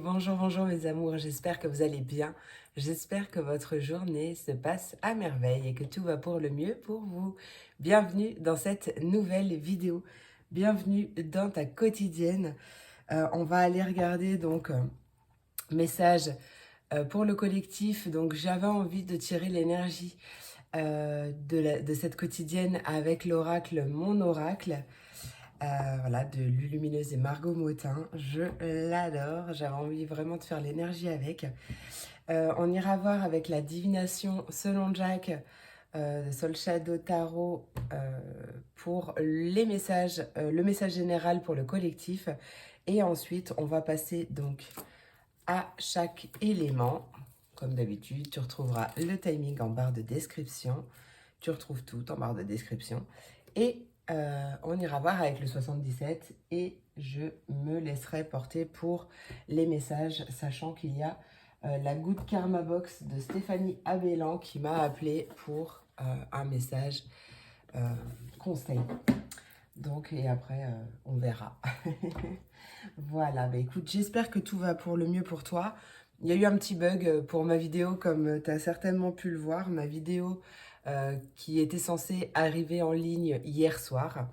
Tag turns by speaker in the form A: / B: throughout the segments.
A: bonjour, bonjour mes amours, j'espère que vous allez bien. J'espère que votre journée se passe à merveille et que tout va pour le mieux pour vous. Bienvenue dans cette nouvelle vidéo. Bienvenue dans ta quotidienne. On va aller regarder message pour le collectif. Donc j'avais envie de tirer l'énergie de cette quotidienne avec l'oracle, mon oracle. Voilà, de Lulumineuse et Margot Motin. Je l'adore. J'avais envie vraiment de faire l'énergie avec. On ira voir avec la divination selon Jack de Soul Shadow Tarot pour les messages, le message général pour le collectif. Et ensuite, on va passer donc à chaque élément. Comme d'habitude, tu retrouveras le timing en barre de description. Tu retrouves tout en barre de description. Et on ira voir avec le 77 et je me laisserai porter pour les messages, sachant qu'il y a la Good Karma Box de Stéphanie Abellan qui m'a appelé pour un message conseil. Donc, et après, on verra. Voilà, bah écoute, j'espère que tout va pour le mieux pour toi. Il y a eu un petit bug pour ma vidéo, comme tu as certainement pu le voir. Ma vidéo qui était censée arriver en ligne hier soir.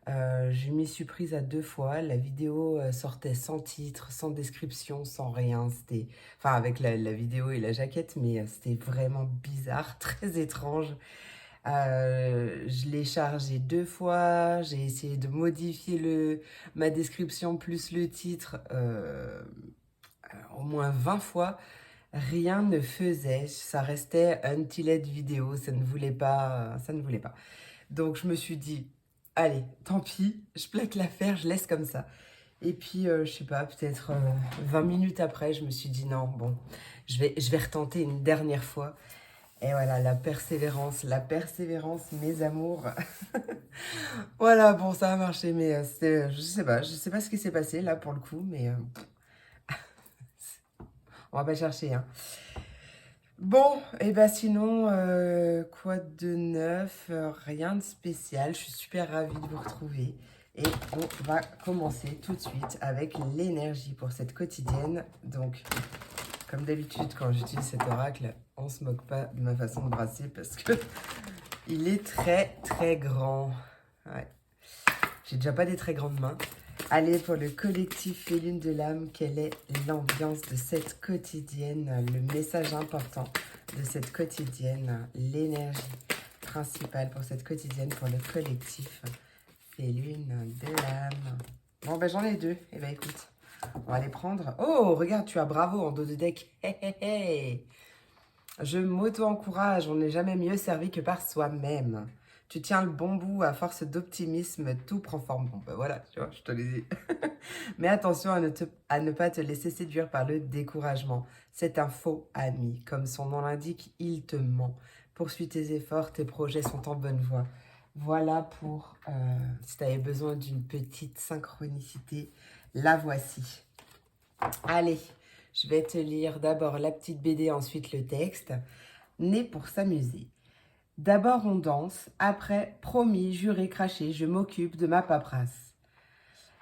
A: Je m'y suis prise à 2 fois. La vidéo sortait sans titre, sans description, sans rien. C'était, enfin, avec la vidéo et la jaquette, mais c'était vraiment bizarre, très étrange. Je l'ai chargé 2 fois, j'ai essayé de modifier ma description plus le titre au moins 20 fois. Rien ne faisait, ça restait untitled vidéo, ça ne voulait pas, ça ne voulait pas. Donc je me suis dit, allez, tant pis, je plaque l'affaire, je laisse comme ça. Et puis, je sais pas, peut-être 20 minutes après, je me suis dit non, bon, je vais retenter une dernière fois. Et voilà, la persévérance, mes amours. Voilà, bon, ça a marché, mais je sais pas ce qui s'est passé là pour le coup, mais on va pas chercher, hein. Bon, et ben sinon, quoi de neuf? Rien de spécial. Je suis super ravie de vous retrouver. Et on va commencer tout de suite avec l'énergie pour cette quotidienne. Donc, comme d'habitude, quand j'utilise cet oracle, on se moque pas de ma façon de brasser parce que il est très très grand. Ouais. J'ai déjà pas des très grandes mains. Allez, pour le collectif Félune de l'âme, quelle est l'ambiance de cette quotidienne, le message important de cette quotidienne, l'énergie principale pour cette quotidienne, pour le collectif Félune de l'âme. Bon, ben j'en ai 2. Eh ben écoute, on va les prendre. Oh, regarde, tu as bravo en dos de deck. Hé, hé, hé. Je m'auto-encourage, on n'est jamais mieux servi que par soi-même. Tu tiens le bon bout, à force d'optimisme, tout prend forme. Bon, ben voilà, tu vois, je te l'ai dit. Mais attention à ne pas te laisser séduire par le découragement. C'est un faux ami. Comme son nom l'indique, il te ment. Poursuis tes efforts, tes projets sont en bonne voie. Voilà pour, si tu avais besoin d'une petite synchronicité, la voici. Allez, je vais te lire d'abord la petite BD, ensuite le texte. Né pour s'amuser. D'abord on danse, après, promis, juré, craché, je m'occupe de ma paperasse.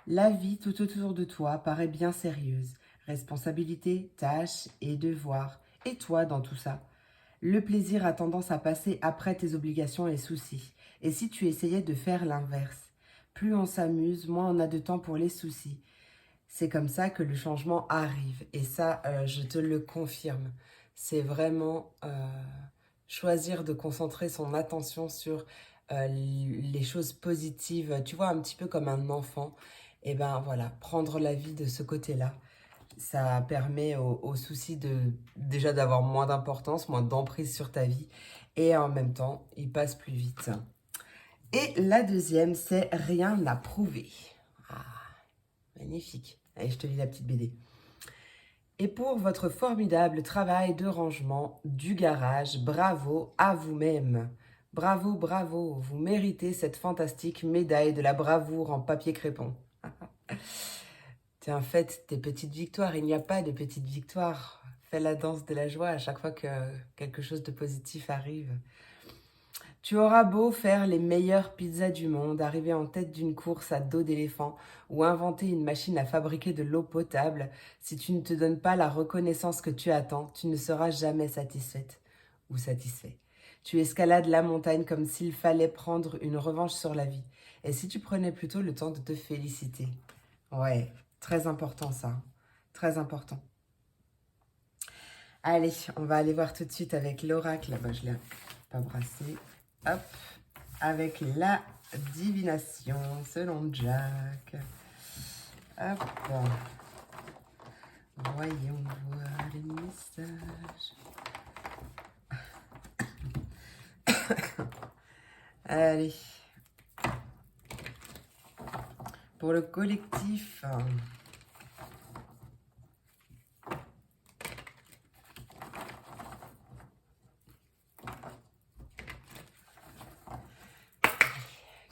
A: La vie tout autour de toi paraît bien sérieuse. Responsabilité, tâches et devoirs. Et toi dans tout ça? Le plaisir a tendance à passer après tes obligations et soucis. Et si tu essayais de faire l'inverse? Plus on s'amuse, moins on a de temps pour les soucis. C'est comme ça que le changement arrive. Et ça, je te le confirme. C'est vraiment choisir de concentrer son attention sur les choses positives. Tu vois, un petit peu comme un enfant. Et ben voilà, prendre la vie de ce côté-là. Ça permet aux soucis déjà d'avoir moins d'importance, moins d'emprise sur ta vie. Et en même temps, il passe plus vite. Et la deuxième, c'est rien à prouver. Ah, magnifique. Allez, je te lis la petite BD. Et pour votre formidable travail de rangement du garage, bravo à vous-même. Bravo, bravo, vous méritez cette fantastique médaille de la bravoure en papier crépon. Tiens, faites tes petites victoires, il n'y a pas de petites victoires. Fais la danse de la joie à chaque fois que quelque chose de positif arrive. Tu auras beau faire les meilleures pizzas du monde, arriver en tête d'une course à dos d'éléphant ou inventer une machine à fabriquer de l'eau potable, si tu ne te donnes pas la reconnaissance que tu attends, tu ne seras jamais satisfaite ou satisfait. Tu escalades la montagne comme s'il fallait prendre une revanche sur la vie. Et si tu prenais plutôt le temps de te féliciter? Ouais, très important ça. Très important. Allez, on va aller voir tout de suite avec l'oracle. Bah, je ne l'ai pas brassé. Hop, avec la divination selon Jack. Hop, voyons voir les messages. Allez, pour le collectif.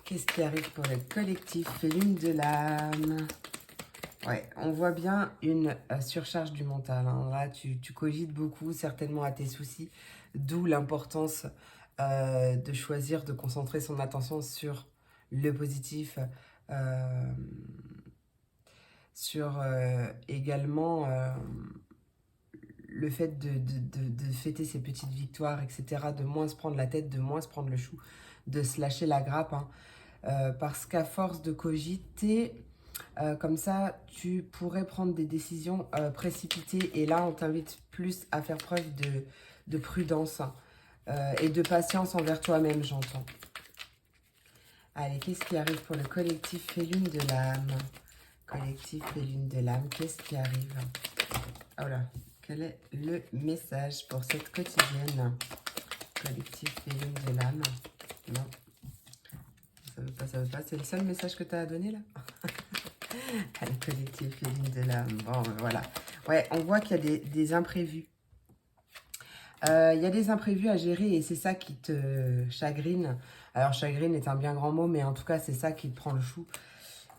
A: Qu'est-ce qui arrive pour le collectif? Lune de l'âme. Ouais, on voit bien une surcharge du mental. Hein. Là, tu cogites beaucoup, certainement à tes soucis. D'où l'importance de choisir de concentrer son attention sur le positif. Sur également le fait de fêter ses petites victoires, etc. De moins se prendre la tête, de moins se prendre le chou, de se lâcher la grappe. Hein. Parce qu'à force de cogiter, comme ça, tu pourrais prendre des décisions précipitées. Et là, on t'invite plus à faire preuve de prudence et de patience envers toi-même, j'entends. Allez, qu'est-ce qui arrive pour le collectif Lune de l'âme? Collectif Lune de l'âme, qu'est-ce qui arrive? Oh là, quel est le message pour cette quotidienne? Collectif Lune de l'âme. Non. Ça veut pas. C'est le seul message que tu as à donner là? Le collectif Lune de l'âme. Bon, voilà. Ouais, on voit qu'il y a des imprévus. Il y a des imprévus à gérer et c'est ça qui te chagrine. Alors, chagrine est un bien grand mot, mais en tout cas, c'est ça qui te prend le chou.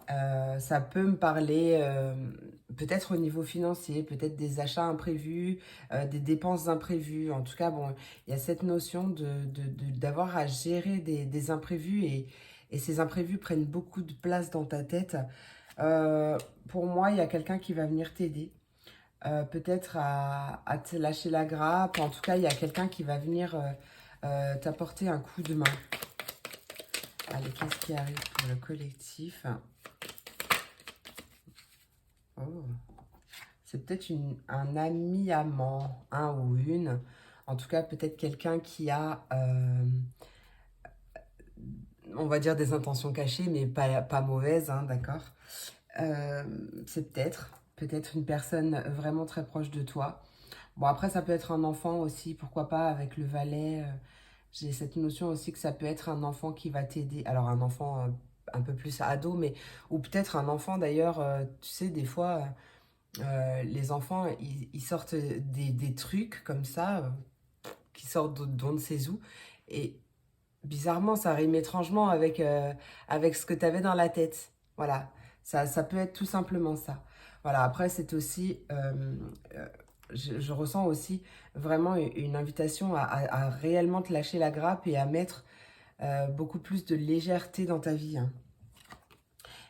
A: Ça peut me parler peut-être au niveau financier, peut-être des achats imprévus, des dépenses imprévues. En tout cas, bon, il y a cette notion d'avoir à gérer des imprévus et ces imprévus prennent beaucoup de place dans ta tête. Pour moi, il y a quelqu'un qui va venir t'aider. Peut-être à te lâcher la grappe. En tout cas, il y a quelqu'un qui va venir t'apporter un coup de main. Allez, qu'est-ce qui arrive pour le collectif? Oh. C'est peut-être un ami amant, un ou une. En tout cas, peut-être quelqu'un qui a, on va dire, des intentions cachées, mais pas mauvaises, hein, d'accord. C'est peut-être une personne vraiment très proche de toi. Bon, après, ça peut être un enfant aussi, pourquoi pas, avec le valet. J'ai cette notion aussi que ça peut être un enfant qui va t'aider. Alors, un enfant un peu plus ado, mais ou peut-être un enfant d'ailleurs, tu sais, des fois, les enfants, ils sortent des trucs comme ça, qui sortent d'on ne sait où. Et bizarrement, ça rime étrangement avec ce que tu avais dans la tête. Voilà, ça peut être tout simplement ça. Voilà, après, c'est aussi, je ressens aussi vraiment une invitation à réellement te lâcher la grappe et à mettre beaucoup plus de légèreté dans ta vie. Hein.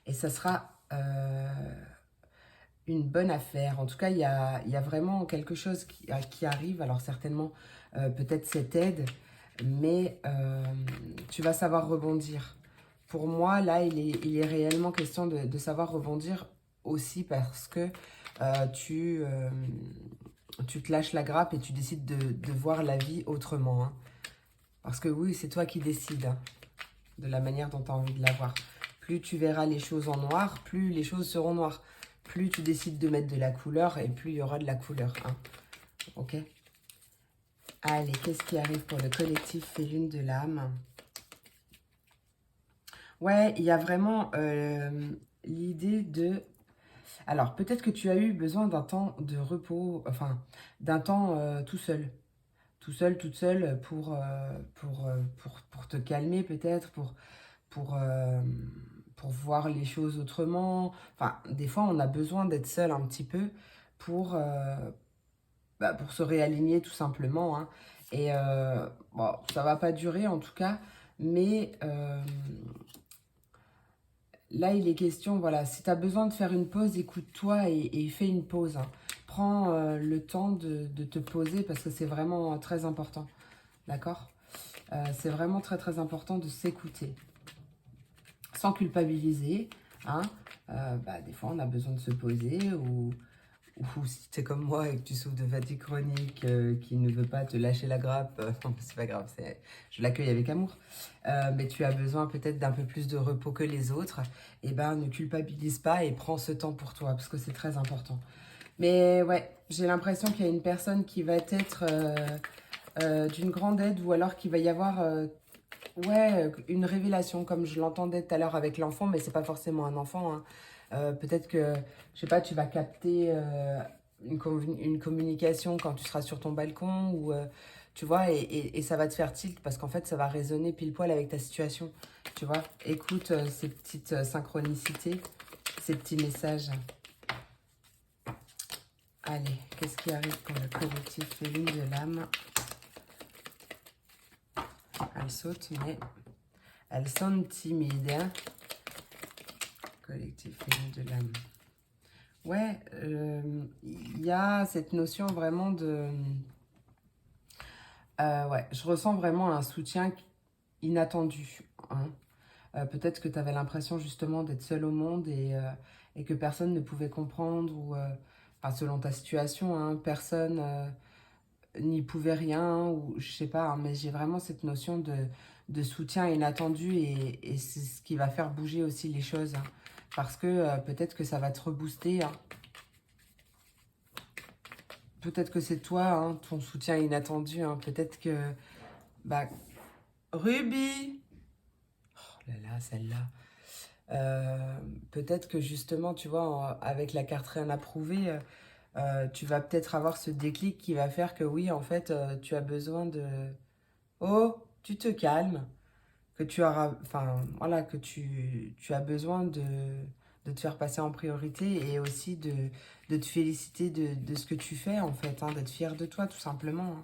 A: Et ça sera une bonne affaire. En tout cas, il y a vraiment quelque chose qui arrive. Alors certainement, peut-être cette aide, mais tu vas savoir rebondir. Pour moi, là, il est réellement question de savoir rebondir aussi parce que tu te lâches la grappe et tu décides de voir la vie autrement. Hein. Parce que oui, c'est toi qui décides hein, de la manière dont tu as envie de la voir. Plus tu verras les choses en noir, plus les choses seront noires. Plus tu décides de mettre de la couleur et plus il y aura de la couleur. Hein. Ok? Allez, qu'est-ce qui arrive pour le collectif Lune de l'âme? Ouais, il y a vraiment l'idée de... Alors, peut-être que tu as eu besoin d'un temps de repos, enfin, d'un temps tout seul. Tout seul, toute seule, pour te calmer peut-être, pour voir les choses autrement. Enfin, des fois, on a besoin d'être seul un petit peu pour, pour se réaligner tout simplement. Hein. Et bon, ça va pas durer en tout cas, mais là, il est question, voilà, si tu as besoin de faire une pause, écoute-toi et fais une pause, hein. Prends le temps de te poser parce que c'est vraiment très important, d'accord? C'est vraiment très très important de s'écouter, sans culpabiliser, hein. Bah, des fois, on a besoin de se poser ou si tu es comme moi et que tu souffres de fatigue chronique, qui ne veut pas te lâcher la grappe, non, c'est pas grave, je l'accueille avec amour. Mais tu as besoin peut-être d'un peu plus de repos que les autres. Et ben, ne culpabilise pas et prends ce temps pour toi, parce que c'est très important. Mais ouais, j'ai l'impression qu'il y a une personne qui va être d'une grande aide, ou alors qu'il va y avoir ouais, une révélation, comme je l'entendais tout à l'heure avec l'enfant, mais c'est pas forcément un enfant, hein. Peut-être que, je sais pas, tu vas capter une communication quand tu seras sur ton balcon, ou tu vois, et ça va te faire tilt, parce qu'en fait, ça va résonner pile poil avec ta situation, tu vois. Écoute ces petites synchronicités, ces petits messages. Allez, qu'est-ce qui arrive pour le collectif féline de l'âme? Elle saute, mais elle sonne timide, hein. Collectif féline de l'âme. Ouais, il y a cette notion vraiment de... ouais, je ressens vraiment un soutien inattendu, hein. Peut-être que tu avais l'impression justement d'être seule au monde et que personne ne pouvait comprendre, ou enfin, selon ta situation, hein, personne n'y pouvait rien, ou je sais pas, hein, mais j'ai vraiment cette notion de soutien inattendu, et c'est ce qui va faire bouger aussi les choses, hein, parce que peut-être que ça va te rebooster, hein. Peut-être que c'est toi, hein, ton soutien inattendu, hein. Peut-être que... Bah, Ruby! Oh là là, celle-là. Peut-être que justement, tu vois, avec la carte rien à prouver, tu vas peut-être avoir ce déclic qui va faire que oui, en fait, tu as besoin de... Oh, tu te calmes. Que tu auras... Enfin, voilà, que tu as besoin de te faire passer en priorité, et aussi de te féliciter de ce que tu fais, en fait, hein, d'être fier de toi, tout simplement, hein.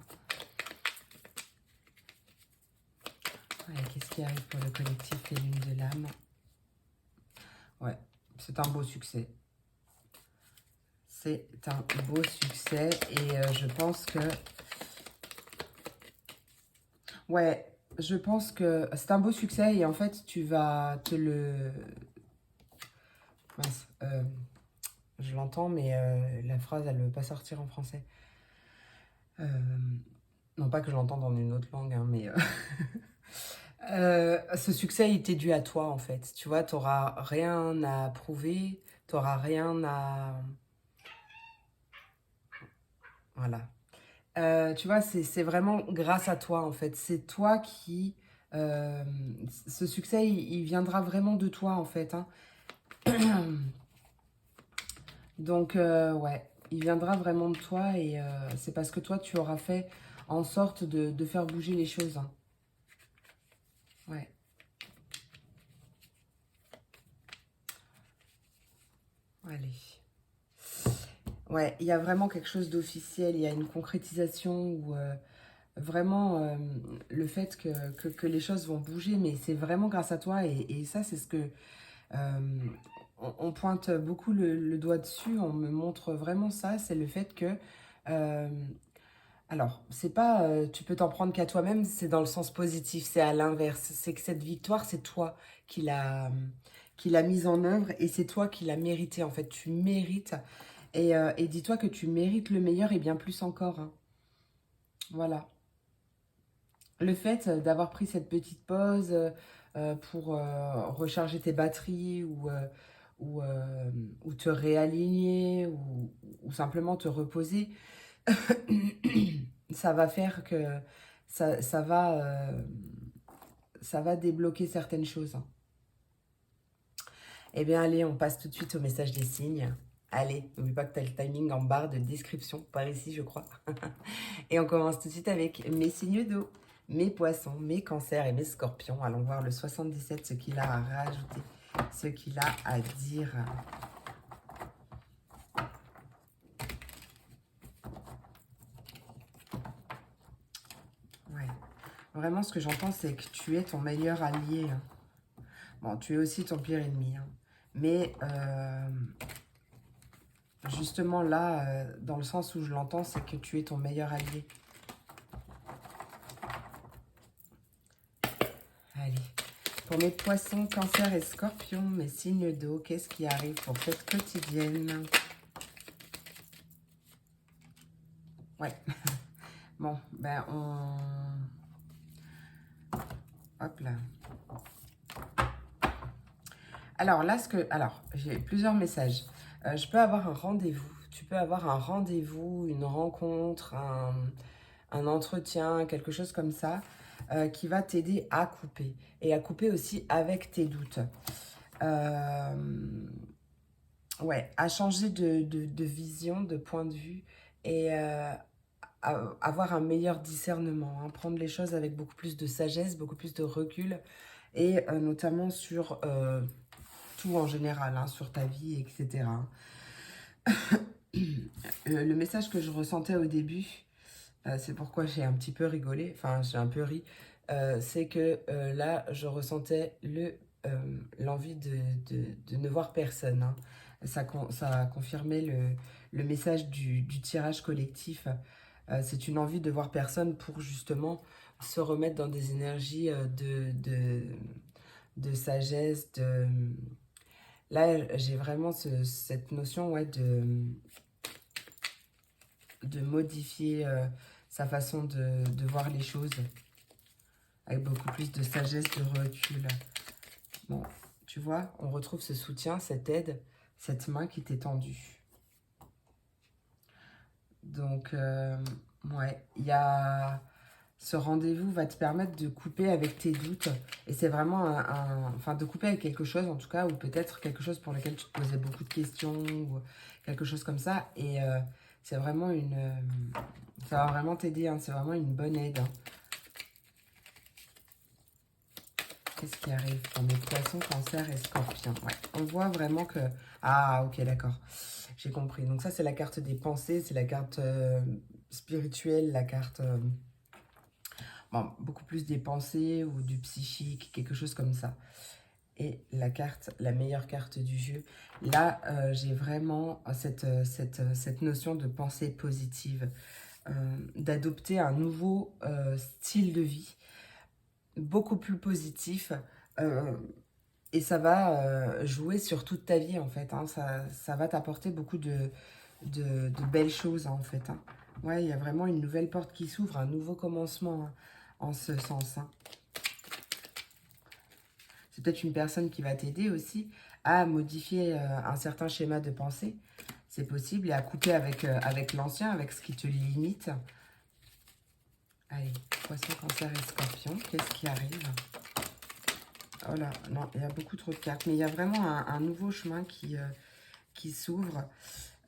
A: Ouais, qu'est-ce qui arrive pour le collectif Les Lunes de l'âme? Ouais, c'est un beau succès. C'est un beau succès, et je pense que... Ouais, je pense que c'est un beau succès, et en fait, tu vas te le... Mince, je l'entends, mais la phrase, elle ne veut pas sortir en français. Non, pas que je l'entends dans une autre langue, hein, mais... ce succès, il t'est dû à toi, en fait. Tu vois, tu n'auras rien à prouver, tu n'auras rien à... Voilà. Tu vois, c'est vraiment grâce à toi, en fait. C'est toi qui... euh, ce succès, il viendra vraiment de toi, en fait, hein. Donc, ouais, il viendra vraiment de toi, et c'est parce que toi, tu auras fait en sorte de faire bouger les choses, hein. Ouais. Allez. Ouais, il y a vraiment quelque chose d'officiel, il y a une concrétisation, où vraiment le fait que les choses vont bouger, mais c'est vraiment grâce à toi, et ça, c'est ce que... euh, on pointe beaucoup le doigt dessus, on me montre vraiment ça, c'est le fait que... euh, alors, c'est pas tu peux t'en prendre qu'à toi-même, c'est dans le sens positif, c'est à l'inverse. C'est que cette victoire, c'est toi qui l'a mise en œuvre, et c'est toi qui l'as méritée. En fait, tu mérites. Et dis-toi que tu mérites le meilleur et bien plus encore, hein. Voilà. Le fait d'avoir pris cette petite pause pour recharger tes batteries, ou te réaligner, ou simplement te reposer, ça va faire que ça, ça va, euh, ça va débloquer certaines choses, hein. Eh bien, allez, on passe tout de suite au message des signes. Allez, n'oublie pas que tu as le timing en barre de description, par ici, je crois. Et on commence tout de suite avec mes signes d'eau, mes poissons, mes cancers et mes scorpions. Allons voir le 77, ce qu'il a à rajouter, ce qu'il a à dire. Vraiment, ce que j'entends, c'est que tu es ton meilleur allié. Hein. Bon, tu es aussi ton pire ennemi. Hein. Mais justement, là, dans le sens où je l'entends, c'est que tu es ton meilleur allié. Allez. Pour mes poissons, cancer et scorpions, mes signes d'eau, qu'est-ce qui arrive pour cette quotidienne? Ouais. Bon, ben on... Hop là. Alors là, j'ai plusieurs messages. Je peux avoir un rendez-vous. Tu peux avoir un rendez-vous, une rencontre, un entretien, quelque chose comme ça, qui va t'aider à couper. Et à couper aussi avec tes doutes. Ouais, à changer de vision, de point de vue. Et avoir un meilleur discernement. Hein, prendre les choses avec beaucoup plus de sagesse, beaucoup plus de recul. Et notamment sur... tout en général, hein, sur ta vie, etc. Le message que je ressentais au début, c'est pourquoi j'ai un petit peu rigolé, enfin j'ai un peu ri, c'est que là, je ressentais l'envie de ne voir personne. Hein. Ça a confirmé le message du tirage collectif. C'est une envie de voir personne pour justement se remettre dans des énergies de sagesse, Là, j'ai vraiment cette notion ouais, de modifier sa façon de voir les choses avec beaucoup plus de sagesse, de recul. Bon, tu vois, on retrouve ce soutien, cette aide, cette main qui t'est tendue. Donc, ouais, il y a... Ce rendez-vous va te permettre de couper avec tes doutes. Et c'est vraiment enfin, de couper avec quelque chose, en tout cas, ou peut-être quelque chose pour lequel tu te posais beaucoup de questions, ou quelque chose comme ça. Et c'est vraiment ça va vraiment t'aider, hein, c'est vraiment une bonne aide. Hein. Qu'est-ce qui arrive pour mes poissons, cancer et scorpions? Ouais, on voit vraiment que... Ah, ok, d'accord. J'ai compris. Donc ça, c'est la carte des pensées, c'est la carte spirituelle, la carte... Bon, beaucoup plus des pensées ou du psychique, quelque chose comme ça. Et la carte, la meilleure carte du jeu. Là, j'ai vraiment cette notion de pensée positive, d'adopter un nouveau style de vie, beaucoup plus positif. Et ça va jouer sur toute ta vie, en fait. Hein. Ça va t'apporter beaucoup de belles choses, hein, en fait. Hein. Ouais, il y a vraiment une nouvelle porte qui s'ouvre, un nouveau commencement, hein, en ce sens. Hein. C'est peut-être une personne qui va t'aider aussi à modifier un certain schéma de pensée. C'est possible. Et à couper avec l'ancien, avec ce qui te limite. Allez, poisson, cancer et scorpion. Qu'est-ce qui arrive? Oh là, non, il y a beaucoup trop de cartes. Mais il y a vraiment un nouveau chemin qui s'ouvre.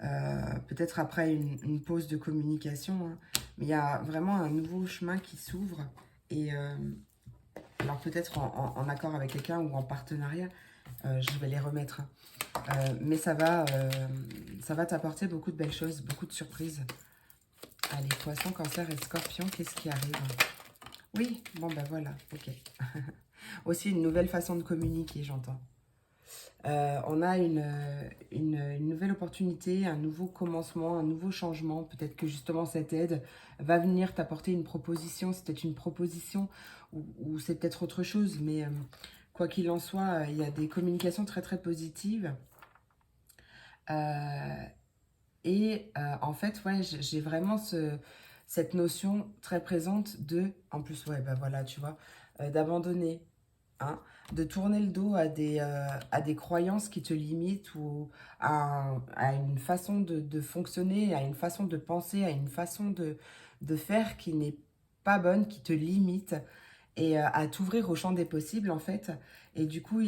A: Peut-être après une pause de communication. Hein. Mais il y a vraiment un nouveau chemin qui s'ouvre. Et alors peut-être en accord avec quelqu'un ou en partenariat. Je vais les remettre. Mais ça va t'apporter beaucoup de belles choses, beaucoup de surprises. Allez, poisson, cancer et scorpion, qu'est-ce qui arrive? Oui, bon ben voilà, ok. Aussi une nouvelle façon de communiquer, j'entends. On a une nouvelle opportunité, un nouveau commencement, un nouveau changement. Peut-être que justement cette aide va venir t'apporter une proposition. C'est peut-être une proposition ou c'est peut-être autre chose. Mais quoi qu'il en soit, il y a des communications très très positives. En fait, ouais, j'ai vraiment cette notion très présente en plus, ouais, bah voilà, tu vois, d'abandonner, hein, de tourner le dos à des croyances qui te limitent ou à une façon de fonctionner, à une façon de penser, à une façon de faire qui n'est pas bonne, qui te limite et à t'ouvrir au champ des possibles en fait. Et du coup,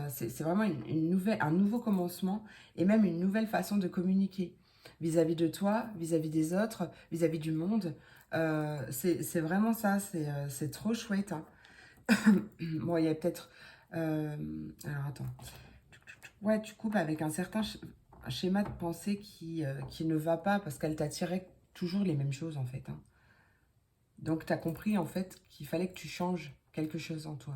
A: c'est vraiment un nouveau commencement et même une nouvelle façon de communiquer vis-à-vis de toi, vis-à-vis des autres, vis-à-vis du monde. C'est vraiment ça, c'est trop chouette. Hein. Bon, il y a peut-être... alors, attends. Ouais, tu coupes avec un certain schéma de pensée qui ne va pas parce qu'elle t'attirait toujours les mêmes choses, en fait. Hein. Donc, tu as compris, en fait, qu'il fallait que tu changes quelque chose en toi.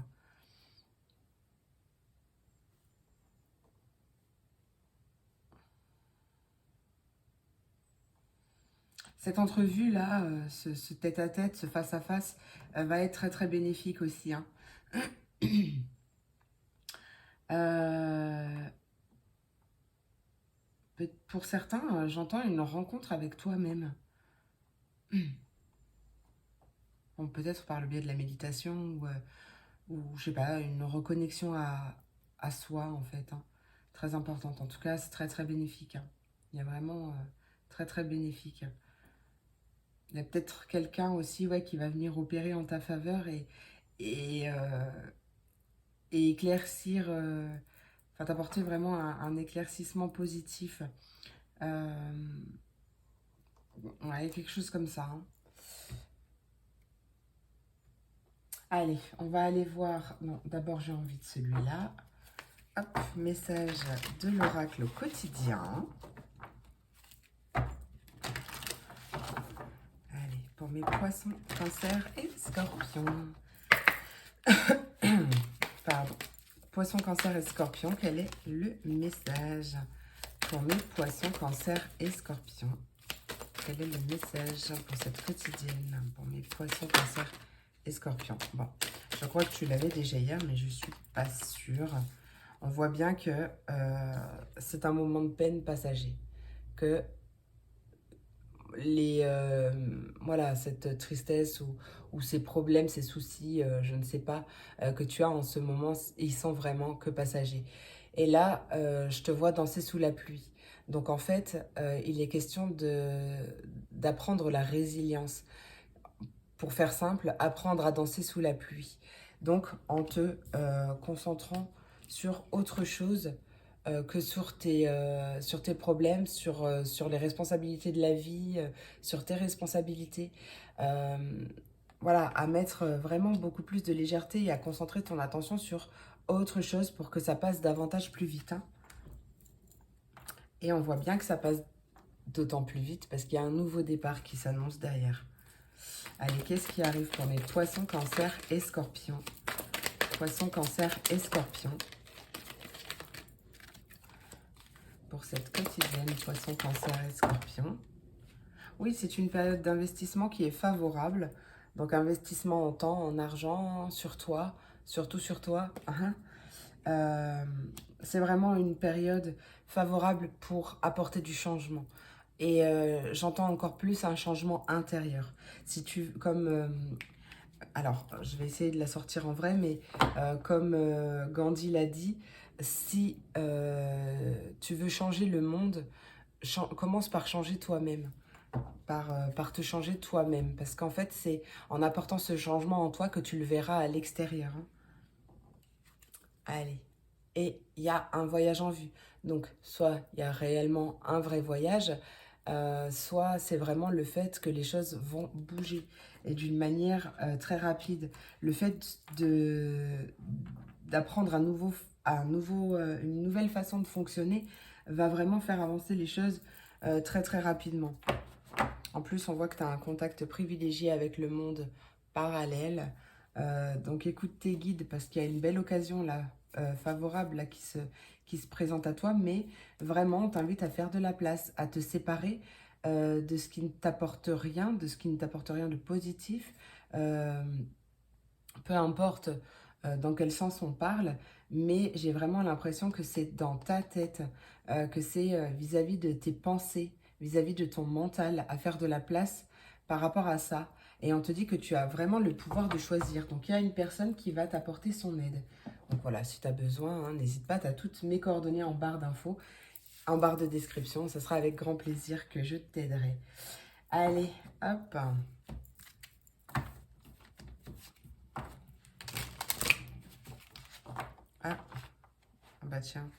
A: Cette entrevue-là, ce tête-à-tête, ce face-à-face, va être très, très bénéfique aussi. Hein. Euh, pour certains, j'entends une rencontre avec toi-même. Bon, peut-être par le biais de la méditation ou je sais pas, une reconnexion à soi, en fait. Hein. Très importante. En tout cas, c'est très, très bénéfique. Hein. Il y a vraiment très, très bénéfique. Il y a peut-être quelqu'un aussi ouais, qui va venir opérer en ta faveur et, euh, et éclaircir, enfin t'apporter vraiment un éclaircissement positif. Euh, ouais, quelque chose comme ça. Hein. Allez, on va aller voir. Non, d'abord j'ai envie de celui-là. Hop, message de l'oracle au quotidien. Allez, pour mes poissons, cancers et scorpions. Pardon. Poissons, cancer et scorpions, quel est le message pour mes poissons, cancer et scorpions? Quel est le message pour cette quotidienne pour mes poissons, cancer et scorpions? Bon, je crois que tu l'avais déjà hier, mais je suis pas sûre. On voit bien que c'est un moment de peine passager. Que voilà, cette tristesse ou ces problèmes, ces soucis, je ne sais pas, que tu as en ce moment, ils sont vraiment que passagers. Et là, je te vois danser sous la pluie. Donc en fait, il est question d'apprendre la résilience. Pour faire simple, apprendre à danser sous la pluie. Donc en te concentrant sur autre chose que sur tes problèmes, sur les responsabilités de la vie, sur tes responsabilités. Euh, voilà, à mettre vraiment beaucoup plus de légèreté et à concentrer ton attention sur autre chose pour que ça passe davantage plus vite. Hein. Et on voit bien que ça passe d'autant plus vite parce qu'il y a un nouveau départ qui s'annonce derrière. Allez, qu'est-ce qui arrive pour mes poissons, cancer et scorpions? Poissons, cancer et scorpions. Pour cette quotidienne, poissons, cancer et scorpions. Oui, c'est une période d'investissement qui est favorable. Donc, investissement en temps, en argent, sur toi, surtout sur toi. Euh, c'est vraiment une période favorable pour apporter du changement. Et j'entends encore plus un changement intérieur. Si tu, alors, je vais essayer de la sortir en vrai, mais comme Gandhi l'a dit, si tu veux changer le monde, commence par changer toi-même, par te changer toi-même. Parce qu'en fait, c'est en apportant ce changement en toi que tu le verras à l'extérieur. Hein. Allez. Et il y a un voyage en vue. Donc, soit il y a réellement un vrai voyage, soit c'est vraiment le fait que les choses vont bouger et d'une manière très rapide. Le fait d'apprendre une nouvelle façon de fonctionner va vraiment faire avancer les choses très très rapidement. En plus, on voit que tu as un contact privilégié avec le monde parallèle. Donc écoute tes guides parce qu'il y a une belle occasion là, favorable là, qui se présente à toi. Mais vraiment, on t'invite à faire de la place, à te séparer de ce qui ne t'apporte rien, de ce qui ne t'apporte rien de positif. Euh, Peu importe dans quel sens on parle, mais j'ai vraiment l'impression que c'est dans ta tête, que c'est vis-à-vis de tes pensées, vis-à-vis de ton mental, à faire de la place par rapport à ça. Et on te dit que tu as vraiment le pouvoir de choisir. Donc il y a une personne qui va t'apporter son aide. Donc voilà, si tu as besoin, hein, n'hésite pas, tu as toutes mes coordonnées en barre d'infos, en barre de description. Ce sera avec grand plaisir que je t'aiderai. Allez, hop. Ah, bah tiens.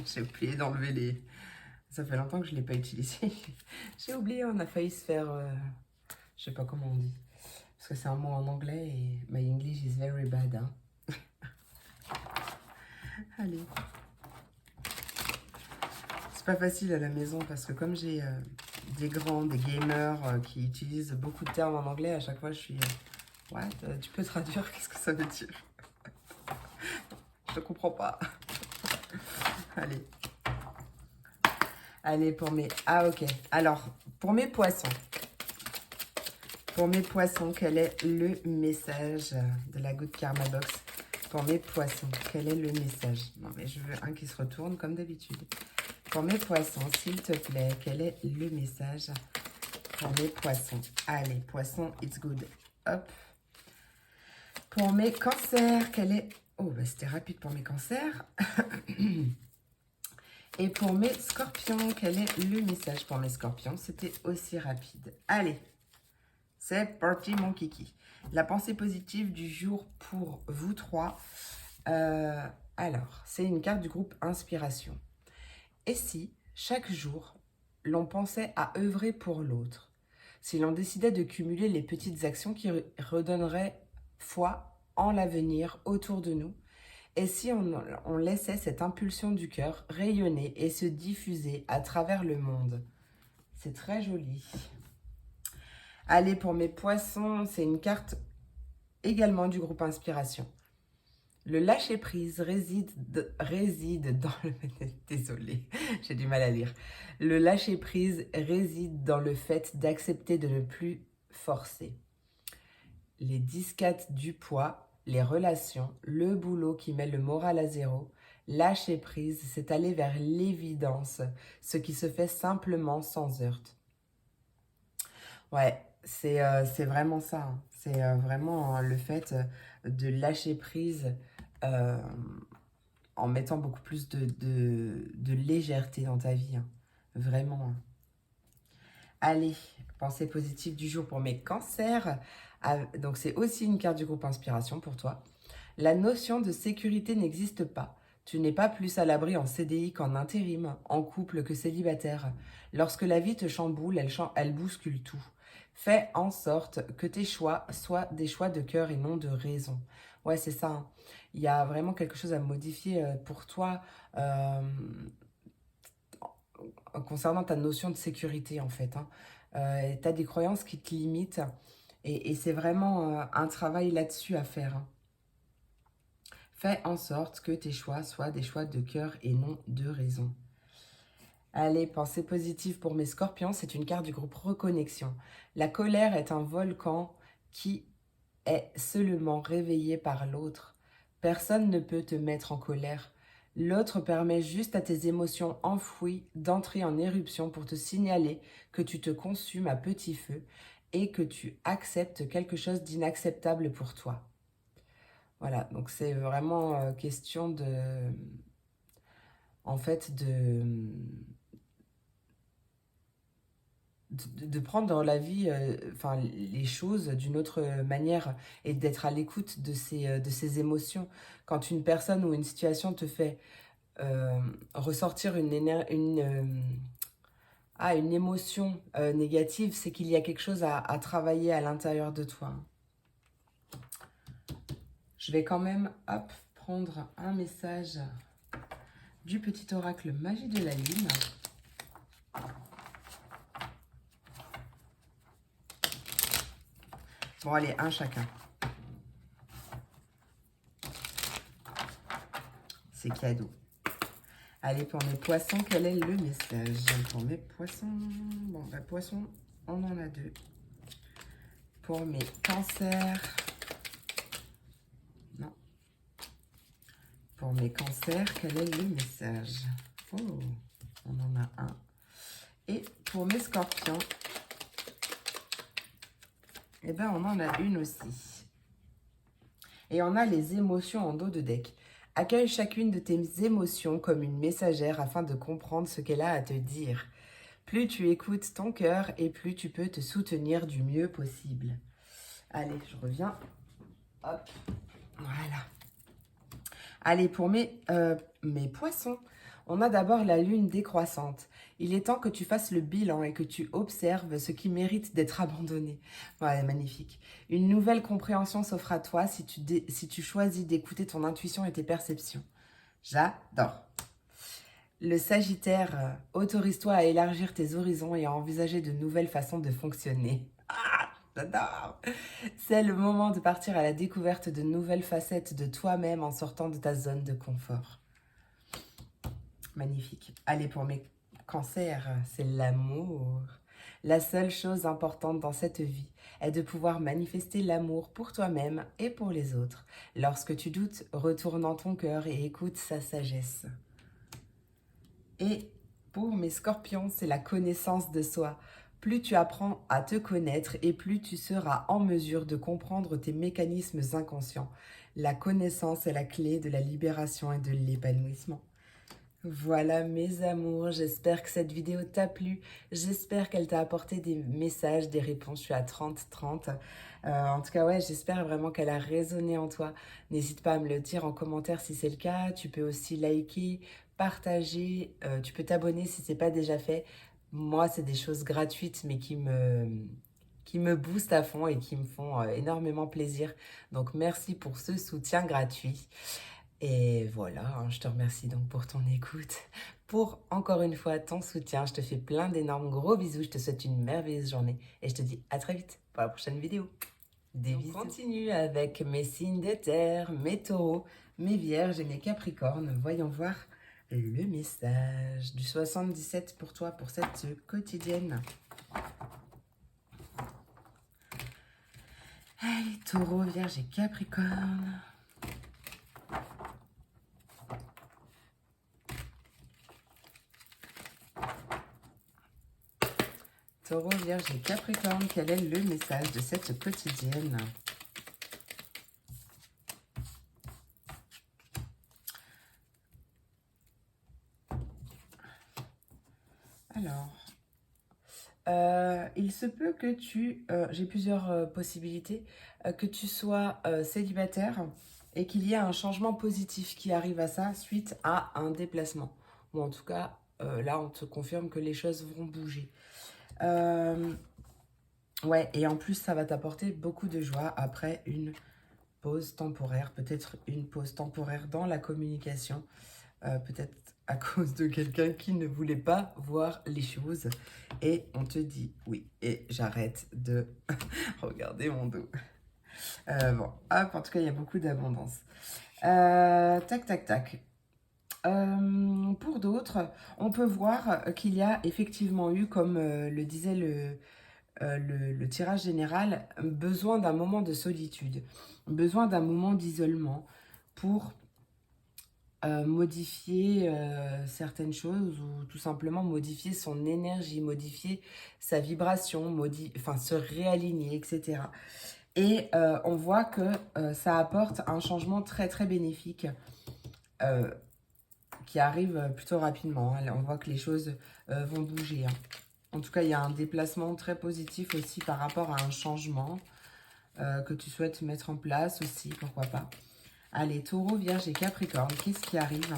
A: J'ai oublié d'enlever les... Ça fait longtemps que je ne l'ai pas utilisé. J'ai oublié, on a failli se faire... je sais pas comment on dit. Parce que c'est un mot en anglais et my English is very bad. Hein. Allez. C'est pas facile à la maison parce que comme j'ai des gamers qui utilisent beaucoup de termes en anglais. À chaque fois, je suis... What? Tu peux traduire? Qu'est-ce que ça veut dire? Je ne comprends pas. Allez. Allez, pour mes... Ah, ok. Alors, pour mes poissons. Pour mes poissons, quel est le message de la Good Karma Box? Pour mes poissons, quel est le message? Non, mais je veux un qui se retourne comme d'habitude. Pour mes poissons, s'il te plaît, quel est le message pour mes poissons? Allez, poissons, it's good. Hop. Pour mes cancers, quel est... Oh, bah, c'était rapide pour mes cancers. Et pour mes scorpions, quel est le message pour mes scorpions? C'était aussi rapide. Allez, c'est parti mon kiki. La pensée positive du jour pour vous trois. Alors, c'est une carte du groupe Inspiration. Et si, chaque jour, l'on pensait à œuvrer pour l'autre? Si l'on décidait de cumuler les petites actions qui redonneraient foi en l'avenir autour de nous? Et si on laissait cette impulsion du cœur rayonner et se diffuser à travers le monde? C'est très joli. Allez, pour mes poissons, c'est une carte également du groupe Inspiration. Le lâcher-prise réside dans le... Désolée, j'ai du mal à lire. Le lâcher-prise réside dans le fait d'accepter de ne plus forcer. Les disquettes du poids, les relations, le boulot qui met le moral à zéro, lâcher prise, c'est aller vers l'évidence, ce qui se fait simplement sans heurte. Ouais, c'est vraiment ça. Hein. C'est vraiment le fait de lâcher prise en mettant beaucoup plus de légèreté dans ta vie. Hein. Vraiment. Hein. Allez, pensée positive du jour pour mes cancers. Donc, c'est aussi une carte du groupe Inspiration pour toi. La notion de sécurité n'existe pas. Tu n'es pas plus à l'abri en CDI qu'en intérim, en couple que célibataire. Lorsque la vie te chamboule, elle bouscule tout. Fais en sorte que tes choix soient des choix de cœur et non de raison. Ouais, c'est ça. Hein. Il y a vraiment quelque chose à modifier pour toi concernant ta notion de sécurité, en fait. Hein. Tu as des croyances qui te limitent et c'est vraiment un travail là-dessus à faire. Hein. Fais en sorte que tes choix soient des choix de cœur et non de raison. Allez, pensée positive pour mes scorpions, c'est une carte du groupe Reconnexion. La colère est un volcan qui est seulement réveillé par l'autre. Personne ne peut te mettre en colère. L'autre permet juste à tes émotions enfouies d'entrer en éruption pour te signaler que tu te consumes à petit feu et que tu acceptes quelque chose d'inacceptable pour toi. Voilà, donc c'est vraiment question de... En fait, de prendre dans la vie les choses d'une autre manière et d'être à l'écoute de ces émotions. Quand une personne ou une situation te fait ressortir une émotion négative, c'est qu'il y a quelque chose à travailler à l'intérieur de toi. Je vais quand même prendre un message du petit oracle Magie de la Lune. Bon, allez, un chacun. C'est cadeau. Allez, pour mes poissons, quel est le message? Pour mes poissons... Bon, bah, poissons, on en a deux. Pour mes cancers... Non. Pour mes cancers, quel est le message? Oh, on en a un. Et pour mes scorpions... Eh bien, on en a une aussi. Et on a les émotions en dos de deck. Accueille chacune de tes émotions comme une messagère afin de comprendre ce qu'elle a à te dire. Plus tu écoutes ton cœur et plus tu peux te soutenir du mieux possible. Allez, je reviens. Hop, voilà. Allez, pour mes poissons, on a d'abord la lune décroissante. Il est temps que tu fasses le bilan et que tu observes ce qui mérite d'être abandonné. Ouais, magnifique. Une nouvelle compréhension s'offre à toi si tu choisis d'écouter ton intuition et tes perceptions. J'adore. Le Sagittaire, autorise-toi à élargir tes horizons et à envisager de nouvelles façons de fonctionner. Ah, j'adore! C'est le moment de partir à la découverte de nouvelles facettes de toi-même en sortant de ta zone de confort. Magnifique. Allez, pour mes cancers, c'est l'amour. La seule chose importante dans cette vie est de pouvoir manifester l'amour pour toi-même et pour les autres. Lorsque tu doutes, retourne dans ton cœur et écoute sa sagesse. Et pour mes scorpions, c'est la connaissance de soi. Plus tu apprends à te connaître et plus tu seras en mesure de comprendre tes mécanismes inconscients. La connaissance est la clé de la libération et de l'épanouissement. Voilà mes amours, j'espère que cette vidéo t'a plu, j'espère qu'elle t'a apporté des messages, des réponses, je suis à 30-30. En tout cas, ouais, j'espère vraiment qu'elle a résonné en toi. N'hésite pas à me le dire en commentaire si c'est le cas, tu peux aussi liker, partager, tu peux t'abonner si c'est pas déjà fait. Moi, c'est des choses gratuites mais qui me boostent à fond et qui me font énormément plaisir. Donc merci pour ce soutien gratuit. Et voilà, hein, je te remercie donc pour ton écoute, pour encore une fois ton soutien. Je te fais plein d'énormes gros bisous. Je te souhaite une merveilleuse journée et je te dis à très vite pour la prochaine vidéo. Des bisous. On continue avec mes signes de terre, mes taureaux, mes vierges et mes capricornes. Voyons voir le message du 77 pour toi, pour cette quotidienne. Allez, taureau, vierge et capricorne. Taureau, Vierge et Capricorne, quel est le message de cette quotidienne? Alors, il se peut que j'ai plusieurs possibilités, que tu sois célibataire et qu'il y ait un changement positif qui arrive à ça suite à un déplacement. Ou en tout cas, là, on te confirme que les choses vont bouger. Ouais, et en plus, ça va t'apporter beaucoup de joie après une pause temporaire, peut-être une pause temporaire dans la communication, peut-être à cause de quelqu'un qui ne voulait pas voir les choses, et on te dit oui, et j'arrête de regarder mon dos. Bon, hop, en tout cas, il y a beaucoup d'abondance. Tac, tac, tac. Pour d'autres, on peut voir qu'il y a effectivement eu, comme le disait le tirage général, besoin d'un moment de solitude, besoin d'un moment d'isolement pour modifier certaines choses ou tout simplement modifier son énergie, modifier sa vibration, enfin se réaligner, etc. Et on voit que ça apporte un changement très très bénéfique qui arrive plutôt rapidement. Hein. On voit que les choses vont bouger. Hein. En tout cas, il y a un déplacement très positif aussi par rapport à un changement que tu souhaites mettre en place aussi, pourquoi pas. Allez, taureau, vierge et capricorne, qu'est-ce qui arrive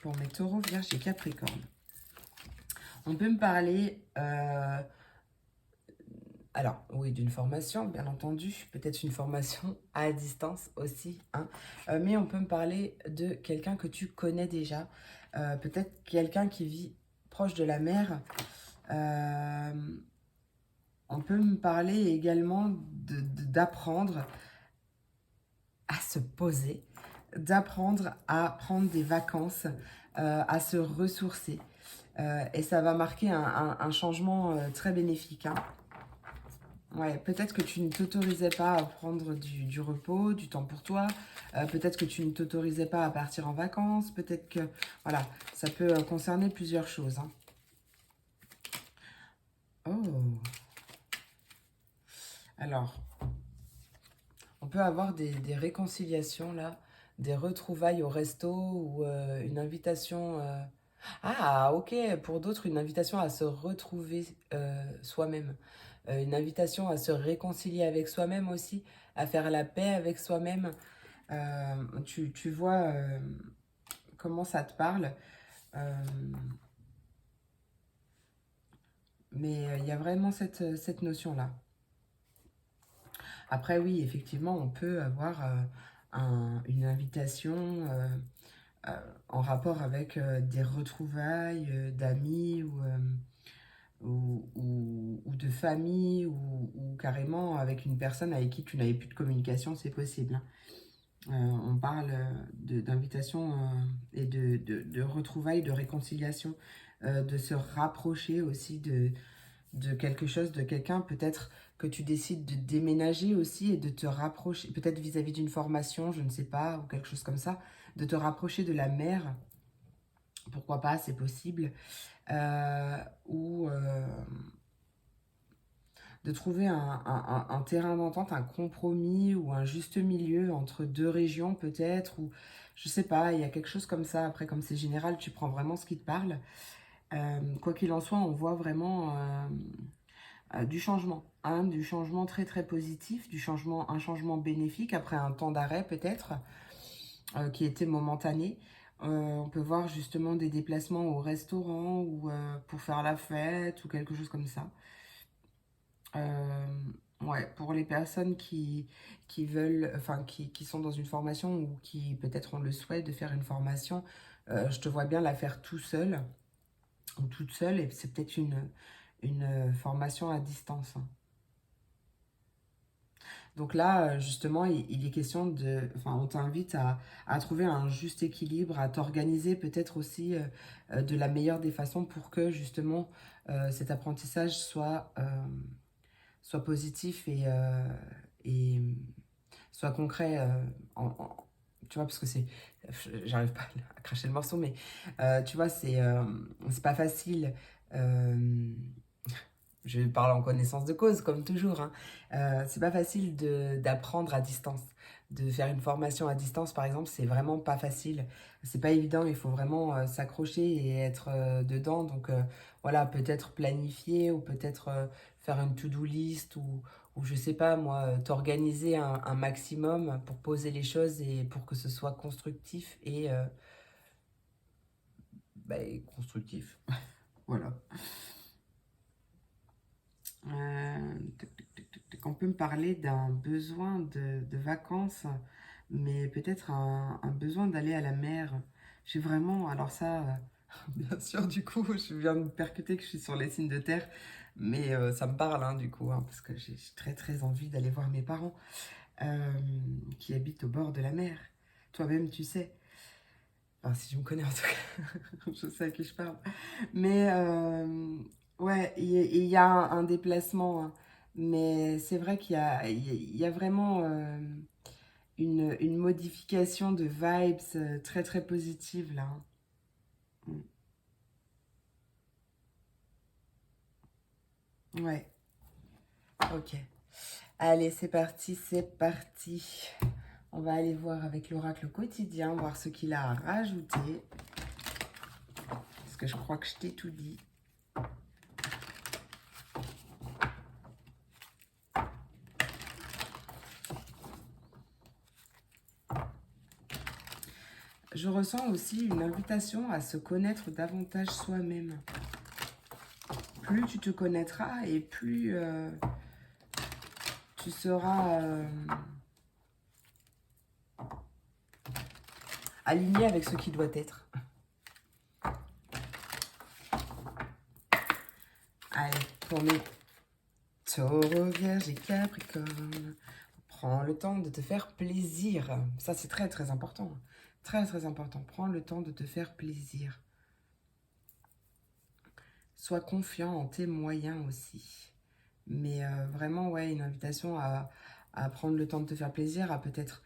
A: pour mes taureaux, vierge et capricorne? On peut me parler, alors oui, d'une formation, bien entendu, peut-être une formation à distance aussi, hein, mais on peut me parler de quelqu'un que tu connais déjà, peut-être quelqu'un qui vit proche de la mer. On peut me parler également d'apprendre à se poser, d'apprendre à prendre des vacances, à se ressourcer. Et ça va marquer un changement très bénéfique. Hein. Ouais, peut-être que tu ne t'autorisais pas à prendre du repos, du temps pour toi. Peut-être que tu ne t'autorisais pas à partir en vacances. Peut-être que, voilà, ça peut concerner plusieurs choses. Hein. Oh. Alors, on peut avoir des réconciliations là, des retrouvailles au resto ou une invitation. Ah, ok, pour d'autres, une invitation à se retrouver soi-même. Une invitation à se réconcilier avec soi-même aussi, à faire la paix avec soi-même. Tu vois comment ça te parle. Mais il y a vraiment cette notion-là. Après, oui, effectivement, on peut avoir une invitation en rapport avec des retrouvailles d'amis ou de famille ou carrément avec une personne avec qui tu n'avais plus de communication, c'est possible, hein. On parle d'invitation et de retrouvailles, de réconciliation, de se rapprocher aussi de quelque chose, de quelqu'un, peut-être que tu décides de déménager aussi et de te rapprocher, peut-être vis-à-vis d'une formation, je ne sais pas, ou quelque chose comme ça, de te rapprocher de la mère, pourquoi pas, c'est possible, ou de trouver un terrain d'entente, un compromis ou un juste milieu entre deux régions peut-être, ou je sais pas, il y a quelque chose comme ça. Après, comme c'est général, tu prends vraiment ce qui te parle. Quoi qu'il en soit, on voit vraiment du changement, hein, du changement très très positif, un changement bénéfique après un temps d'arrêt peut-être, qui était momentané. On peut voir justement des déplacements au restaurant ou pour faire la fête ou quelque chose comme ça. Euh, ouais, pour les personnes qui veulent, enfin qui sont dans une formation ou qui peut-être ont le souhait de faire une formation, je te vois bien la faire tout seul ou toute seule et c'est peut-être une formation à distance, hein. Donc là, justement, il est question de, enfin, on t'invite à trouver un juste équilibre, à t'organiser peut-être aussi de la meilleure des façons pour que justement cet apprentissage soit positif et soit concret. Tu vois, parce que j'arrive pas à cracher le morceau, mais tu vois, c'est pas facile. euh, je parle en connaissance de cause, comme toujours, hein. C'est pas facile d'apprendre à distance. De faire une formation à distance, par exemple, c'est vraiment pas facile. C'est pas évident, il faut vraiment s'accrocher et être dedans. Donc voilà, peut-être planifier ou peut-être faire une to-do list ou je sais pas, moi, t'organiser un maximum pour poser les choses et pour que ce soit constructif et constructif. Voilà. On peut me parler d'un besoin de vacances, mais peut-être un besoin d'aller à la mer. J'ai vraiment, alors ça, bien sûr, du coup, je viens de me percuter que je suis sur les signes de terre, mais ça me parle, hein, du coup, hein, parce que j'ai très très envie d'aller voir mes parents euh, qui habitent au bord de la mer. Toi-même, tu sais. Enfin, si je me connais en tout cas, je sais à qui je parle. Mais ouais, il y a un déplacement, hein. Mais c'est vrai qu'il y a vraiment une modification de vibes très très positive là, hein. Ouais, ok. Allez, c'est parti, c'est parti. On va aller voir avec l'oracle quotidien, voir ce qu'il a à rajouter. Parce que je crois que je t'ai tout dit. Je ressens aussi une invitation à se connaître davantage soi-même. Plus tu te connaîtras et plus tu seras aligné avec ce qui doit être. Allez, pour mes taureaux, vierges et capricornes, prends le temps de te faire plaisir. Ça, c'est très, très important. Très, très important. Prends le temps de te faire plaisir. Sois confiant en tes moyens aussi. Mais vraiment, ouais, une invitation à prendre le temps de te faire plaisir, à peut-être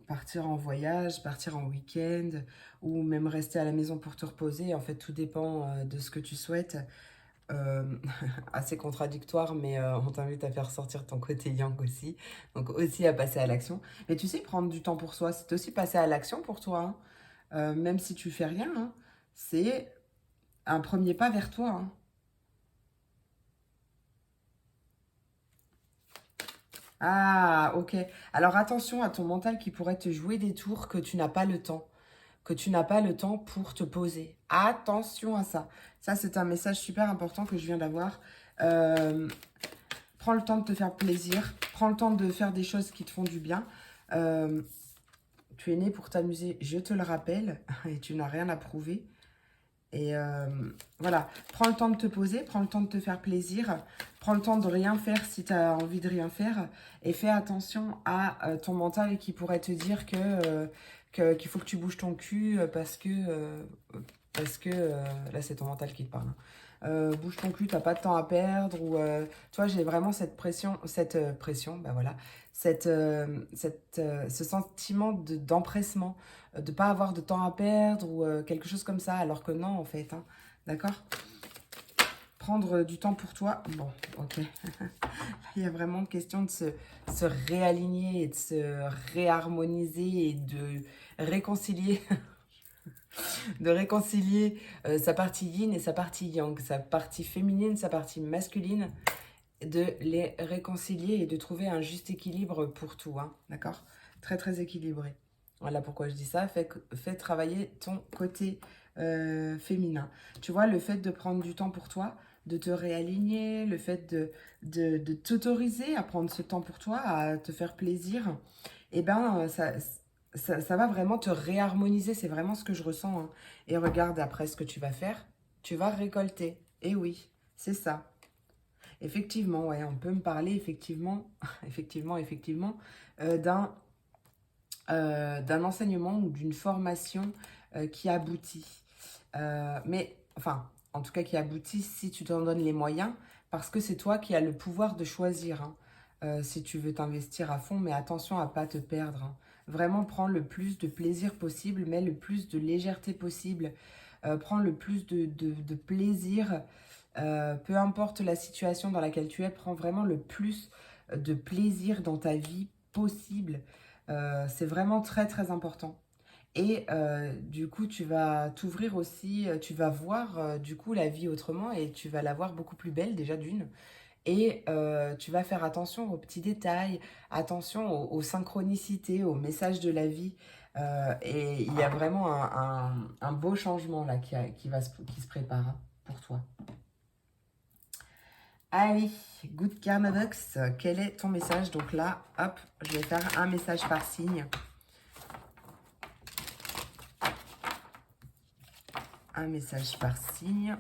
A: partir en voyage, partir en week-end, ou même rester à la maison pour te reposer. En fait, tout dépend de ce que tu souhaites. Assez contradictoire, mais on t'invite à faire sortir ton côté yang aussi. Donc aussi à passer à l'action. Mais tu sais, prendre du temps pour soi, c'est aussi passer à l'action pour toi, hein. Même si tu fais rien, hein, c'est un premier pas vers toi, hein. Ah, ok. Alors attention à ton mental qui pourrait te jouer des tours que tu n'as pas le temps. Que tu n'as pas le temps pour te poser. Attention à ça. Ça, c'est un message super important que je viens d'avoir. Euh, Prends le temps de te faire plaisir. Prends le temps de faire des choses qui te font du bien. Euh, tu es né pour t'amuser, je te le rappelle, et tu n'as rien à prouver. Et voilà, prends le temps de te poser, prends le temps de te faire plaisir, prends le temps de rien faire si tu as envie de rien faire, et fais attention à ton mental qui pourrait te dire qu'il faut que tu bouges ton cul parce que là c'est ton mental qui te parle. Hein. Bouge ton cul, t'as pas de temps à perdre, ou tu vois, j'ai vraiment cette pression, bah voilà, ce sentiment d'empressement, de pas avoir de temps à perdre, ou quelque chose comme ça, alors que non, en fait, hein, d'accord? Prendre du temps pour toi, bon, ok. Il y a vraiment question de se réaligner, et de se réharmoniser, et de réconcilier de réconcilier sa partie yin et sa partie yang, sa partie féminine, sa partie masculine, de les réconcilier et de trouver un juste équilibre pour tout, hein, d'accord? Très très équilibré. Voilà pourquoi je dis ça, fais travailler ton côté féminin. Tu vois, le fait de prendre du temps pour toi, de te réaligner, le fait de t'autoriser à prendre ce temps pour toi, à te faire plaisir, eh ben, ça va vraiment te réharmoniser, c'est vraiment ce que je ressens. Hein. Et regarde après ce que tu vas faire, tu vas récolter. Et oui, c'est ça. Effectivement, ouais, on peut me parler effectivement, effectivement, d'un enseignement ou d'une formation qui aboutit. Mais, enfin, en tout cas qui aboutit si tu t'en donnes les moyens, parce que c'est toi qui as le pouvoir de choisir. Hein. Si tu veux t'investir à fond, mais attention à ne pas te perdre. Hein. Vraiment, prends le plus de plaisir possible, mets le plus de légèreté possible, prends le plus de plaisir, peu importe la situation dans laquelle tu es, prends vraiment le plus de plaisir dans ta vie possible. C'est vraiment très très important. Et du coup, tu vas t'ouvrir aussi, tu vas voir du coup la vie autrement, et tu vas la voir beaucoup plus belle déjà d'une. Et tu vas faire attention aux petits détails, attention aux synchronicités, aux messages de la vie. Et il y a vraiment un beau changement là qui se prépare, hein, pour toi. Allez, Good Karma Box, quel est ton message? Donc là, hop, je vais faire un message par signe. Un message par signe.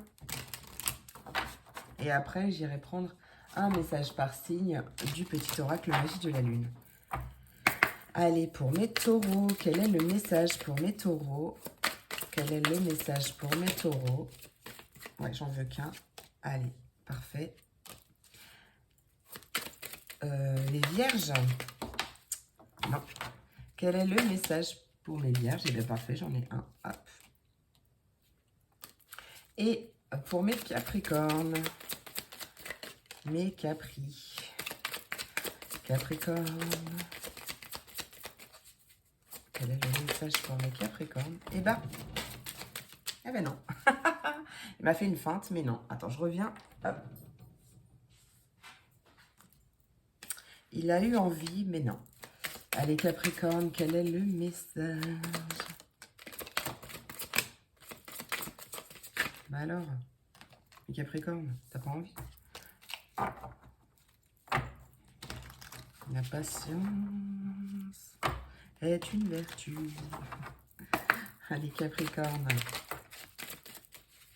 A: Et après, j'irai prendre un message par signe du petit oracle magie de la lune. Allez, pour mes taureaux, quel est le message pour mes taureaux? Quel est le message pour mes taureaux? Ouais, j'en veux qu'un. Allez, parfait. Les vierges? Non. Quel est le message pour mes vierges? Eh bien, parfait, j'en ai un. Hop. Et pour mes capricornes? Mes capris. Capricorne. Quel est le message pour mes capricornes? Eh ben non. Il m'a fait une feinte, mais non. Attends, je reviens. Hop. Il a eu envie, mais non. Allez, Capricorne, quel est le message? Bah alors, Capricorne, t'as pas envie? La patience est une vertu. Allez, Capricorne,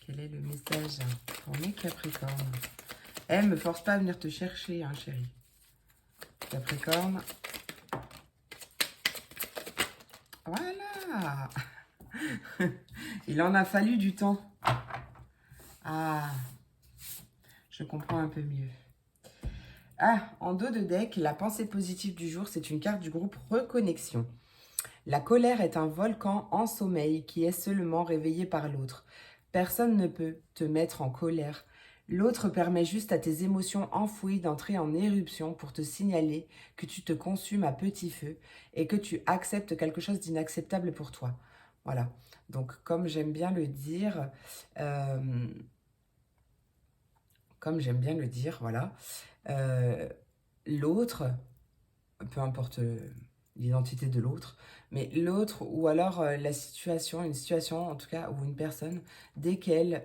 A: quel est le message pour mes Capricornes? Eh, me force pas à venir te chercher, hein, chérie. Capricorne. Voilà. Il en a fallu du temps. Ah, je comprends un peu mieux. Ah, en dos de deck, la pensée positive du jour, c'est une carte du groupe Reconnexion. La colère est un volcan en sommeil qui est seulement réveillé par l'autre. Personne ne peut te mettre en colère. L'autre permet juste à tes émotions enfouies d'entrer en éruption pour te signaler que tu te consumes à petit feu et que tu acceptes quelque chose d'inacceptable pour toi. Voilà. Donc, comme j'aime bien le dire, voilà, l'autre, peu importe l'identité de l'autre, mais l'autre, ou alors la situation, une situation en tout cas, ou une personne, dès qu'elle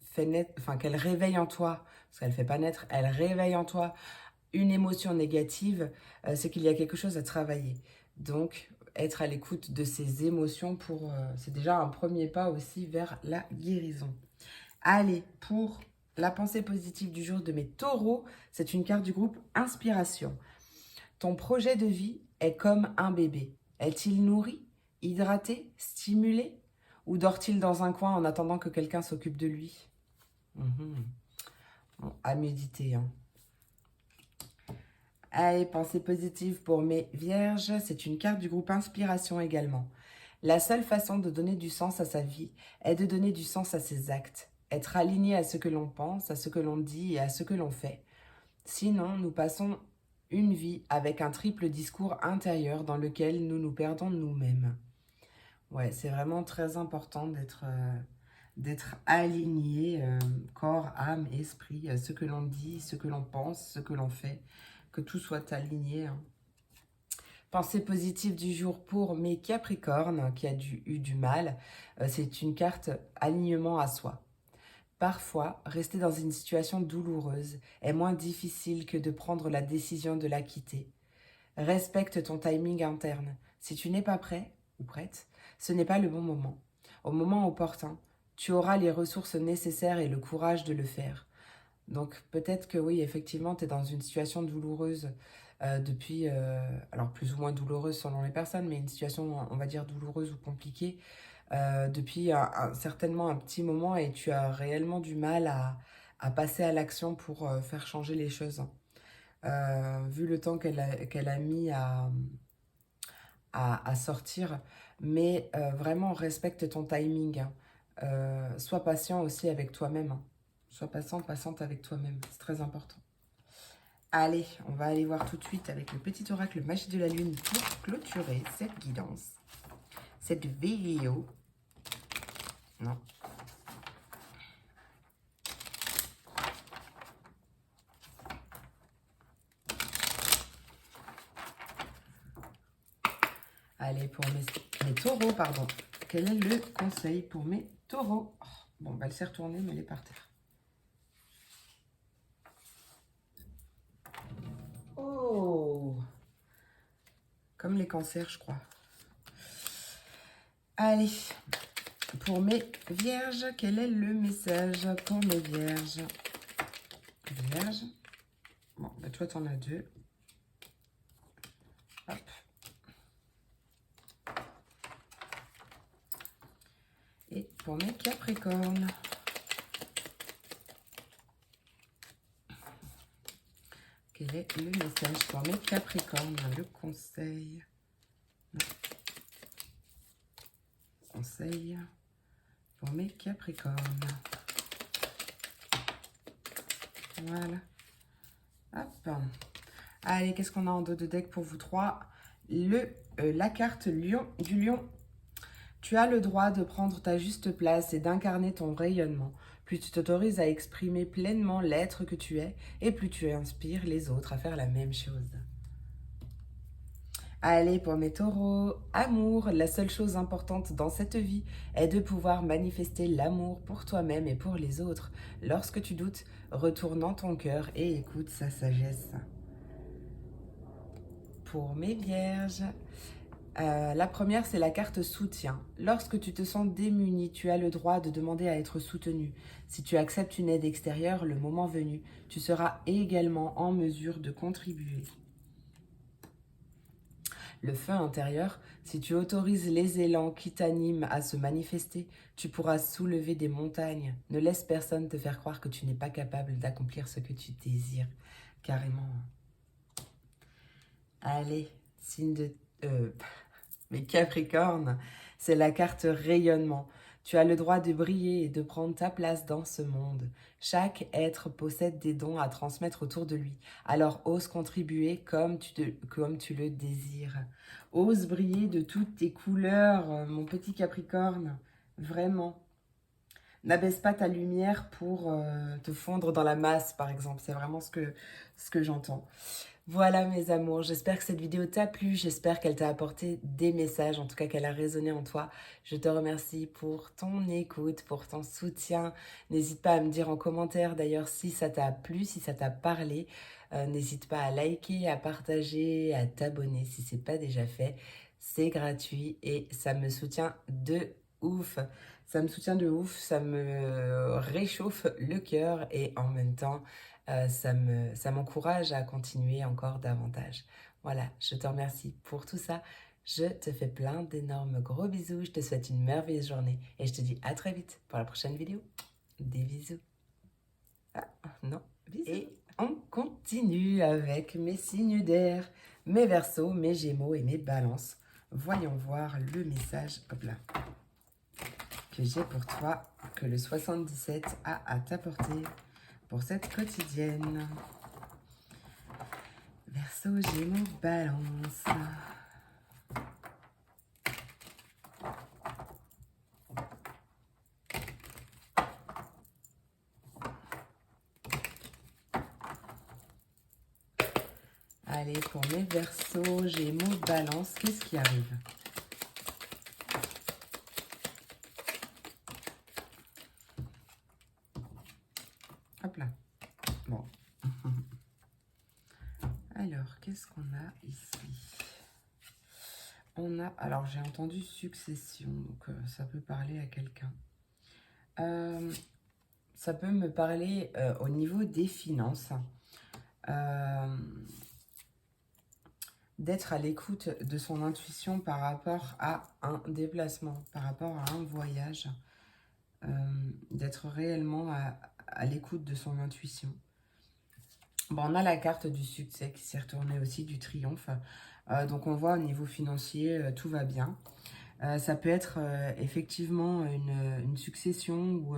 A: fait naître, enfin qu'elle réveille en toi, parce qu'elle ne fait pas naître, elle réveille en toi une émotion négative, c'est qu'il y a quelque chose à travailler. Donc, être à l'écoute de ses émotions pour... c'est déjà un premier pas aussi vers la guérison. Allez, pour la pensée positive du jour de mes taureaux, c'est une carte du groupe Inspiration. Ton projet de vie est comme un bébé. Est-il nourri, hydraté, stimulé, ou dort-il dans un coin en attendant que quelqu'un s'occupe de lui? Bon, à méditer. Hein. Allez, pensée positive pour mes vierges, c'est une carte du groupe Inspiration également. La seule façon de donner du sens à sa vie est de donner du sens à ses actes. Être aligné à ce que l'on pense, à ce que l'on dit et à ce que l'on fait. Sinon, nous passons une vie avec un triple discours intérieur dans lequel nous nous perdons nous-mêmes. Ouais, c'est vraiment très important d'être aligné, corps, âme, esprit, ce que l'on dit, ce que l'on pense, ce que l'on fait, que tout soit aligné. Hein. Pensée positive du jour pour mes Capricornes qui a eu du mal, c'est une carte alignement à soi. Parfois, rester dans une situation douloureuse est moins difficile que de prendre la décision de la quitter. Respecte ton timing interne. Si tu n'es pas prêt ou prête, ce n'est pas le bon moment. Au moment opportun, tu auras les ressources nécessaires et le courage de le faire. Donc peut-être que oui, effectivement, tu es dans une situation douloureuse depuis, alors plus ou moins douloureuse selon les personnes, mais une situation, on va dire, douloureuse ou compliquée depuis certainement un petit moment et tu as réellement du mal à passer à l'action pour faire changer les choses. Vu le temps qu'elle a mis à sortir, mais vraiment respecte ton timing. Hein. Sois patient aussi avec toi-même. Hein. Sois patient, patiente avec toi-même, c'est très important. Allez, on va aller voir tout de suite avec le petit oracle magie de la lune pour clôturer cette guidance, cette vidéo. Non. Allez, pour mes taureaux, pardon. Quel est le conseil pour mes taureaux? Oh, bon, bah, elle s'est retournée, mais elle est par terre. Oh! Comme les cancers, je crois. Allez, pour mes vierges, quel est le message pour mes vierges? Vierge. Bon, bah, toi, t'en as deux. Hop. Et pour mes capricornes. Quel est le message pour mes capricornes? Le conseil. Conseil pour mes capricornes. Voilà. Hop. Allez, qu'est-ce qu'on a en dos de deck pour vous trois? La carte lion, du lion. Tu as le droit de prendre ta juste place et d'incarner ton rayonnement. Plus tu t'autorises à exprimer pleinement l'être que tu es, et plus tu inspires les autres à faire la même chose. Allez, pour mes taureaux, amour, la seule chose importante dans cette vie est de pouvoir manifester l'amour pour toi-même et pour les autres. Lorsque tu doutes, retourne dans ton cœur et écoute sa sagesse. Pour mes vierges, la première, c'est la carte soutien. Lorsque tu te sens démuni, tu as le droit de demander à être soutenu. Si tu acceptes une aide extérieure, le moment venu, tu seras également en mesure de contribuer. Le feu intérieur, si tu autorises les élans qui t'animent à se manifester, tu pourras soulever des montagnes. Ne laisse personne te faire croire que tu n'es pas capable d'accomplir ce que tu désires. Carrément. Allez, signe de... mes Capricornes, c'est la carte rayonnement. Tu as le droit de briller et de prendre ta place dans ce monde. Chaque être possède des dons à transmettre autour de lui. Alors ose contribuer comme tu le désires. Ose briller de toutes tes couleurs, mon petit Capricorne. Vraiment. N'abaisse pas ta lumière pour te fondre dans la masse, par exemple. C'est vraiment ce que j'entends. Voilà mes amours, j'espère que cette vidéo t'a plu, j'espère qu'elle t'a apporté des messages, en tout cas qu'elle a résonné en toi. Je te remercie pour ton écoute, pour ton soutien. N'hésite pas à me dire en commentaire d'ailleurs si ça t'a plu, si ça t'a parlé. N'hésite pas à liker, à partager, à t'abonner si ce n'est pas déjà fait. c'est gratuit et ça me soutient de ouf. Ça me soutient de ouf, ça me réchauffe le cœur et en même temps, ça m'encourage à continuer encore davantage. Voilà, je te remercie pour tout ça. Je te fais plein d'énormes gros bisous. Je te souhaite une merveilleuse journée et je te dis à très vite pour la prochaine vidéo. Des bisous. Ah, non, bisous. Et on continue avec mes signes d'air, mes Verseaux, mes Gémeaux et mes Balances. Voyons voir le message, hop là, que j'ai pour toi, que le 77 a à t'apporter pour cette quotidienne. Verseau, Gémeaux, Balance. Allez, pour mes Verseaux, Gémeaux, Balance, qu'est-ce qui arrive? Hop là. Bon. Alors, qu'est-ce qu'on a ici? On a... Alors, j'ai entendu succession, donc ça peut parler à quelqu'un. Ça peut me parler au niveau des finances. D'être à l'écoute de son intuition par rapport à un déplacement, par rapport à un voyage. D'être réellement à l'écoute de son intuition. Bon, on a la carte du succès qui s'est retournée aussi, du triomphe. Donc on voit au niveau financier, tout va bien. Ça peut être effectivement une succession où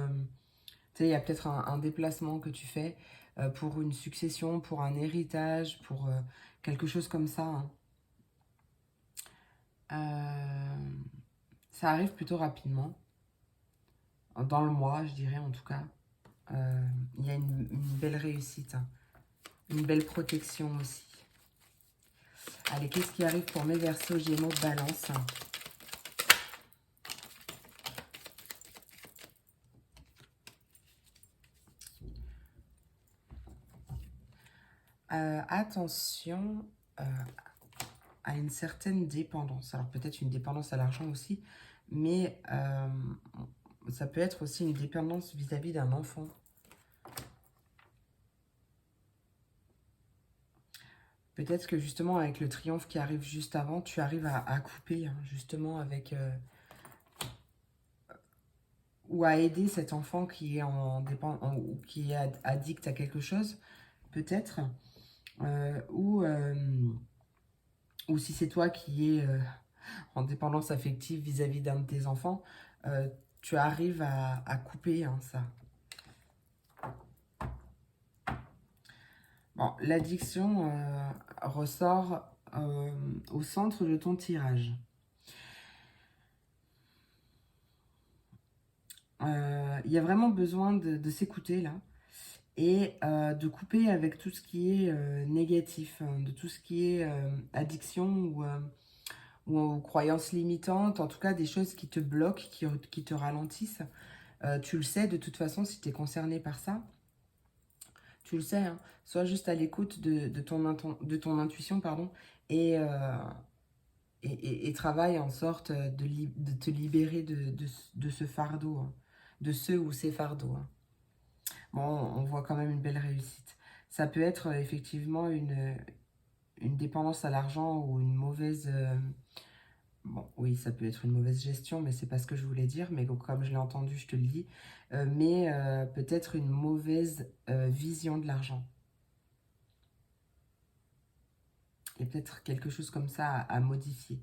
A: tu sais, il y a peut-être un déplacement que tu fais pour une succession, pour un héritage, pour quelque chose comme ça. Hein. Ça arrive plutôt rapidement, dans le mois, je dirais en tout cas. Il y a une belle réussite, hein. Une belle protection aussi. Allez, qu'est-ce qui arrive pour mes Verseaux, Gémeaux, Balance? Attention à une certaine dépendance. Alors peut-être une dépendance à l'argent aussi, mais ça peut être aussi une dépendance vis-à-vis d'un enfant. Peut-être que justement avec le triomphe qui arrive juste avant, tu arrives à couper hein, justement avec... ou à aider cet enfant qui est qui est addict à quelque chose, peut-être. Ou si c'est toi qui es en dépendance affective vis-à-vis d'un de tes enfants, tu arrives à couper hein, ça. Bon, l'addiction ressort au centre de ton tirage. Il y a vraiment besoin de s'écouter là et de couper avec tout ce qui est négatif, hein, de tout ce qui est addiction ou croyances limitantes, en tout cas des choses qui te bloquent, qui te ralentissent. Tu le sais de toute façon si tu es concerné par ça. Tu le sais, hein, sois juste à l'écoute de ton intuition pardon, et travaille en sorte de te libérer de ce fardeau, hein, de ce ou ces fardeaux. Hein. Bon, on voit quand même une belle réussite. Ça peut être effectivement une dépendance à l'argent ou une mauvaise... bon, oui, ça peut être une mauvaise gestion, mais c'est pas ce que je voulais dire. Mais comme je l'ai entendu, je te le dis. Mais peut-être une mauvaise vision de l'argent. Il y a peut-être quelque chose comme ça à modifier.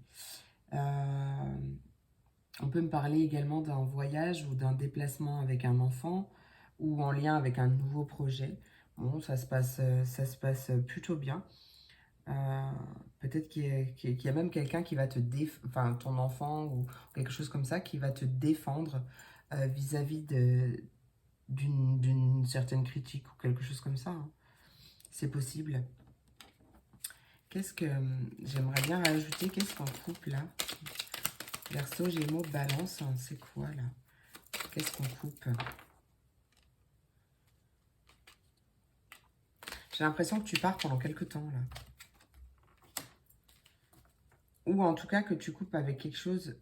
A: On peut me parler également d'un voyage ou d'un déplacement avec un enfant ou en lien avec un nouveau projet. Bon, ça se passe plutôt bien. Peut-être qu'il y a même quelqu'un qui va te défendre, enfin ton enfant ou quelque chose comme ça, qui va te défendre vis-à-vis d'une certaine critique ou quelque chose comme ça. Hein. C'est possible. Qu'est-ce que j'aimerais bien rajouter? Qu'est-ce qu'on coupe là? Verseau, Gémeaux, Balance, c'est quoi là? Qu'est-ce qu'on coupe? J'ai l'impression que tu pars pendant quelques temps là. ou en tout cas que tu coupes avec quelque chose.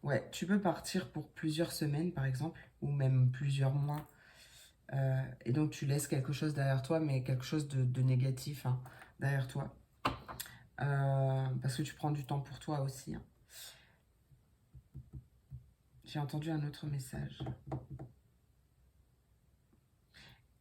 A: Ouais, tu peux partir pour plusieurs semaines, par exemple, ou même plusieurs mois. Et donc, tu laisses quelque chose derrière toi, mais quelque chose de négatif hein, derrière toi. Parce que tu prends du temps pour toi aussi. Hein. J'ai entendu un autre message.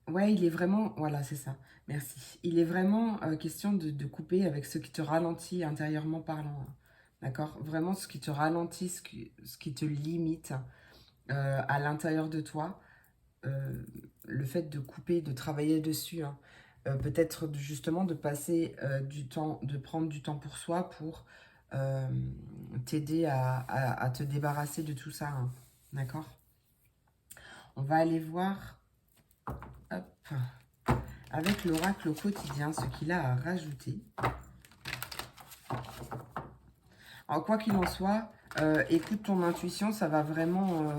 A: Ouais, il est vraiment... Voilà, c'est ça. Merci. Il est vraiment question de couper avec ce qui te ralentit intérieurement parlant. Hein. D'accord? Vraiment ce qui te ralentit, ce qui te limite à l'intérieur de toi. Le fait de couper, de travailler dessus. Hein. Peut-être justement de passer du temps, de prendre du temps pour soi pour t'aider à te débarrasser de tout ça. Hein. D'accord? On va aller voir hop, avec l'oracle au quotidien ce qu'il a à rajouter. Alors quoi qu'il en soit, écoute ton intuition, ça va vraiment...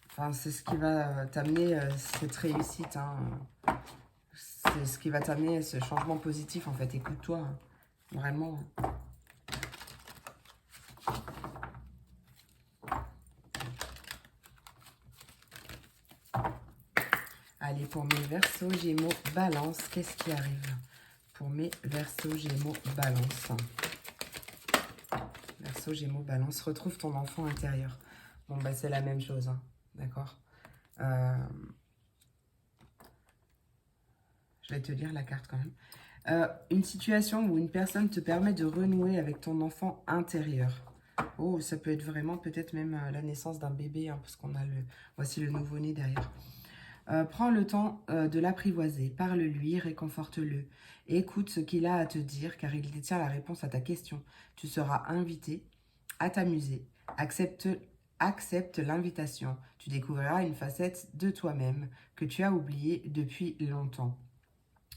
A: Enfin, c'est ce qui va t'amener cette réussite. Hein. C'est ce qui va t'amener ce changement positif, en fait. Écoute-toi, hein. Vraiment. Allez, pour mes Verseaux, Gémeaux, Balance, qu'est-ce qui arrive pour mes Verseaux, Gémeaux, Balance? Verseaux, Gémeaux, Balance, retrouve ton enfant intérieur. Bon, bah c'est la même chose, hein. D'accord. Je vais te lire la carte quand même. Une situation où une personne te permet de renouer avec ton enfant intérieur. Oh, ça peut être vraiment peut-être même la naissance d'un bébé, hein, parce qu'on a le... Voici le nouveau-né derrière. Prends le temps de l'apprivoiser, parle-lui, réconforte-le. Écoute ce qu'il a à te dire, car il détient la réponse à ta question. Tu seras invité à t'amuser. Accepte l'invitation. Tu découvriras une facette de toi-même que tu as oubliée depuis longtemps.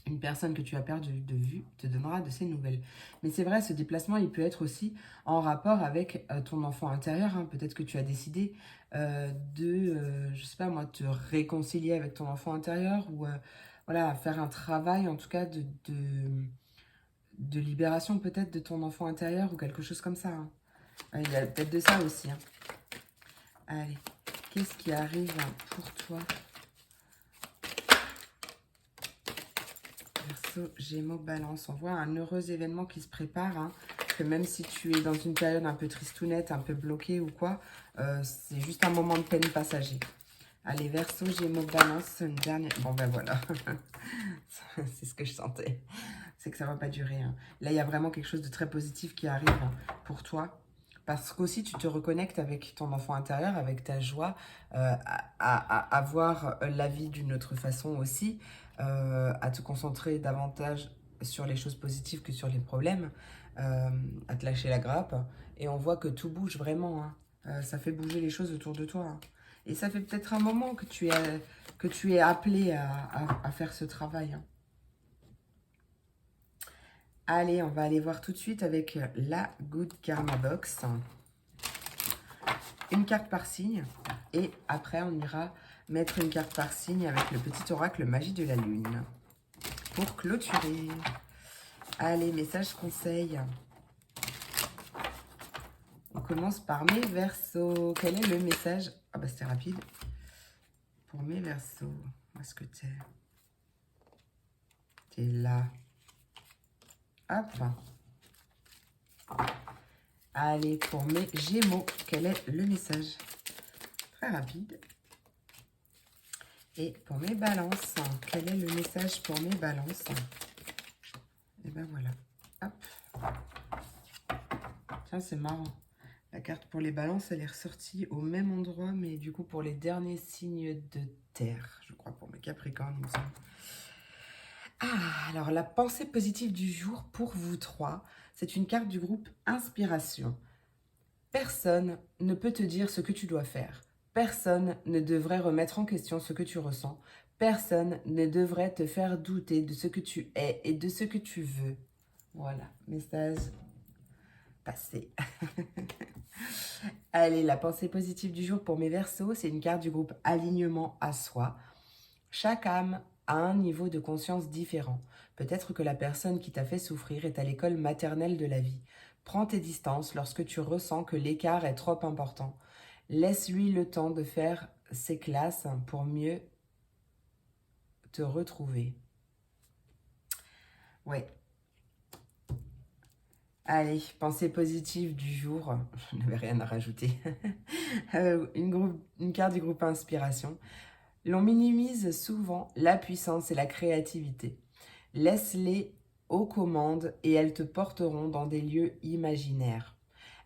A: Une personne que tu as perdu de vue te donnera de ses nouvelles. Mais c'est vrai, ce déplacement, il peut être aussi en rapport avec ton enfant intérieur. Hein. Peut-être que tu as décidé je sais pas moi, te réconcilier avec ton enfant intérieur ou voilà, faire un travail en tout cas de libération peut-être de ton enfant intérieur ou quelque chose comme ça. Hein. Il y a peut-être de ça aussi. Hein. Allez, qu'est-ce qui arrive pour toi ? Verseau, Gémeaux, Balance. On voit un heureux événement qui se prépare. Hein, que même si tu es dans une période un peu tristounette, un peu bloquée ou quoi, c'est juste un moment de peine passager. Allez, Verseau, Gémeaux, Balance. Une dernière... Bon, ben voilà. C'est ce que je sentais. C'est que ça ne va pas durer. Hein. Là, il y a vraiment quelque chose de très positif qui arrive hein, pour toi. Parce qu'aussi, tu te reconnectes avec ton enfant intérieur, avec ta joie, à voir la vie d'une autre façon aussi, à te concentrer davantage sur les choses positives que sur les problèmes, à te lâcher la grappe. Et on voit que tout bouge vraiment. Hein. Ça fait bouger les choses autour de toi. Hein. Et ça fait peut-être un moment que tu es appelé à faire ce travail. Hein. Allez, on va aller voir tout de suite avec la Good Karma Box. Une carte par signe. Et après, on ira mettre une carte par signe avec le petit oracle Magie de la Lune. Pour clôturer. Allez, message conseil. On commence par mes Verseaux. Quel est le message? Ah bah c'était rapide. Pour mes Verseaux. Où est-ce que t'es? T'es là. Hop. Allez, pour mes Gémeaux, quel est le message? Très rapide. Et pour mes Balances, quel est le message pour mes Balances? Et ben voilà. Hop. Tiens, c'est marrant. La carte pour les Balances, elle est ressortie au même endroit, mais du coup pour les derniers signes de terre, je crois, pour mes Capricornes, il me semble. Ah, alors la pensée positive du jour pour vous trois, c'est une carte du groupe Inspiration. Personne ne peut te dire ce que tu dois faire. Personne ne devrait remettre en question ce que tu ressens. Personne ne devrait te faire douter de ce que tu es et de ce que tu veux. Voilà, message passé. Allez, la pensée positive du jour pour mes Verseaux, c'est une carte du groupe Alignement à soi. Chaque âme à un niveau de conscience différent. Peut-être que la personne qui t'a fait souffrir est à l'école maternelle de la vie. Prends tes distances lorsque tu ressens que l'écart est trop important. Laisse-lui le temps de faire ses classes pour mieux te retrouver. Ouais. Allez, pensée positive du jour. Je n'avais rien à rajouter. Une carte du groupe Inspiration. L'on minimise souvent la puissance et la créativité. Laisse-les aux commandes et elles te porteront dans des lieux imaginaires.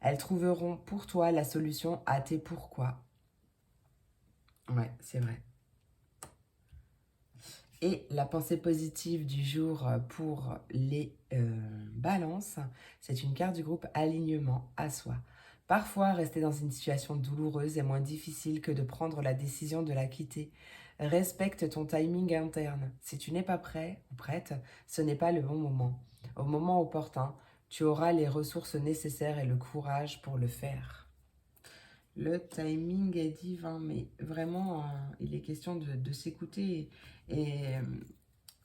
A: Elles trouveront pour toi la solution à tes pourquoi. Ouais, c'est vrai. Et la pensée positive du jour pour les balances, c'est une carte du groupe Alignement à soi. Parfois, rester dans une situation douloureuse est moins difficile que de prendre la décision de la quitter. Respecte ton timing interne. Si tu n'es pas prêt ou prête, ce n'est pas le bon moment. Au moment opportun, tu auras les ressources nécessaires et le courage pour le faire. Le timing est divin, mais vraiment, il est question de s'écouter et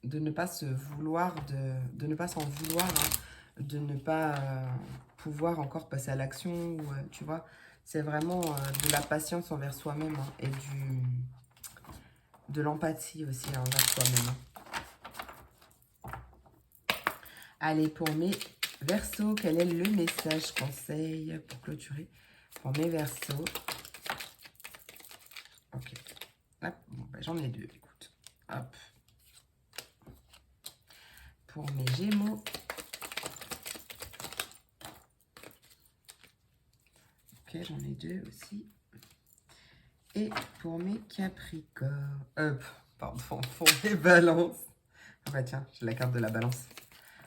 A: de ne pas se vouloir, de ne pas s'en vouloir, hein, de ne pas pouvoir encore passer à l'action, tu vois. C'est vraiment de la patience envers soi-même hein, et de l'empathie aussi envers soi-même. Allez, pour mes Verseaux, quel est le message conseil pour clôturer pour mes Verseaux? Ok. Hop, bon, ben, j'en ai deux, écoute. Hop. Pour mes Gémeaux. Ok, j'en ai deux aussi. Et pour mes Capricornes. Pardon, pour mes Balances. Ah bah tiens, j'ai la carte de la Balance.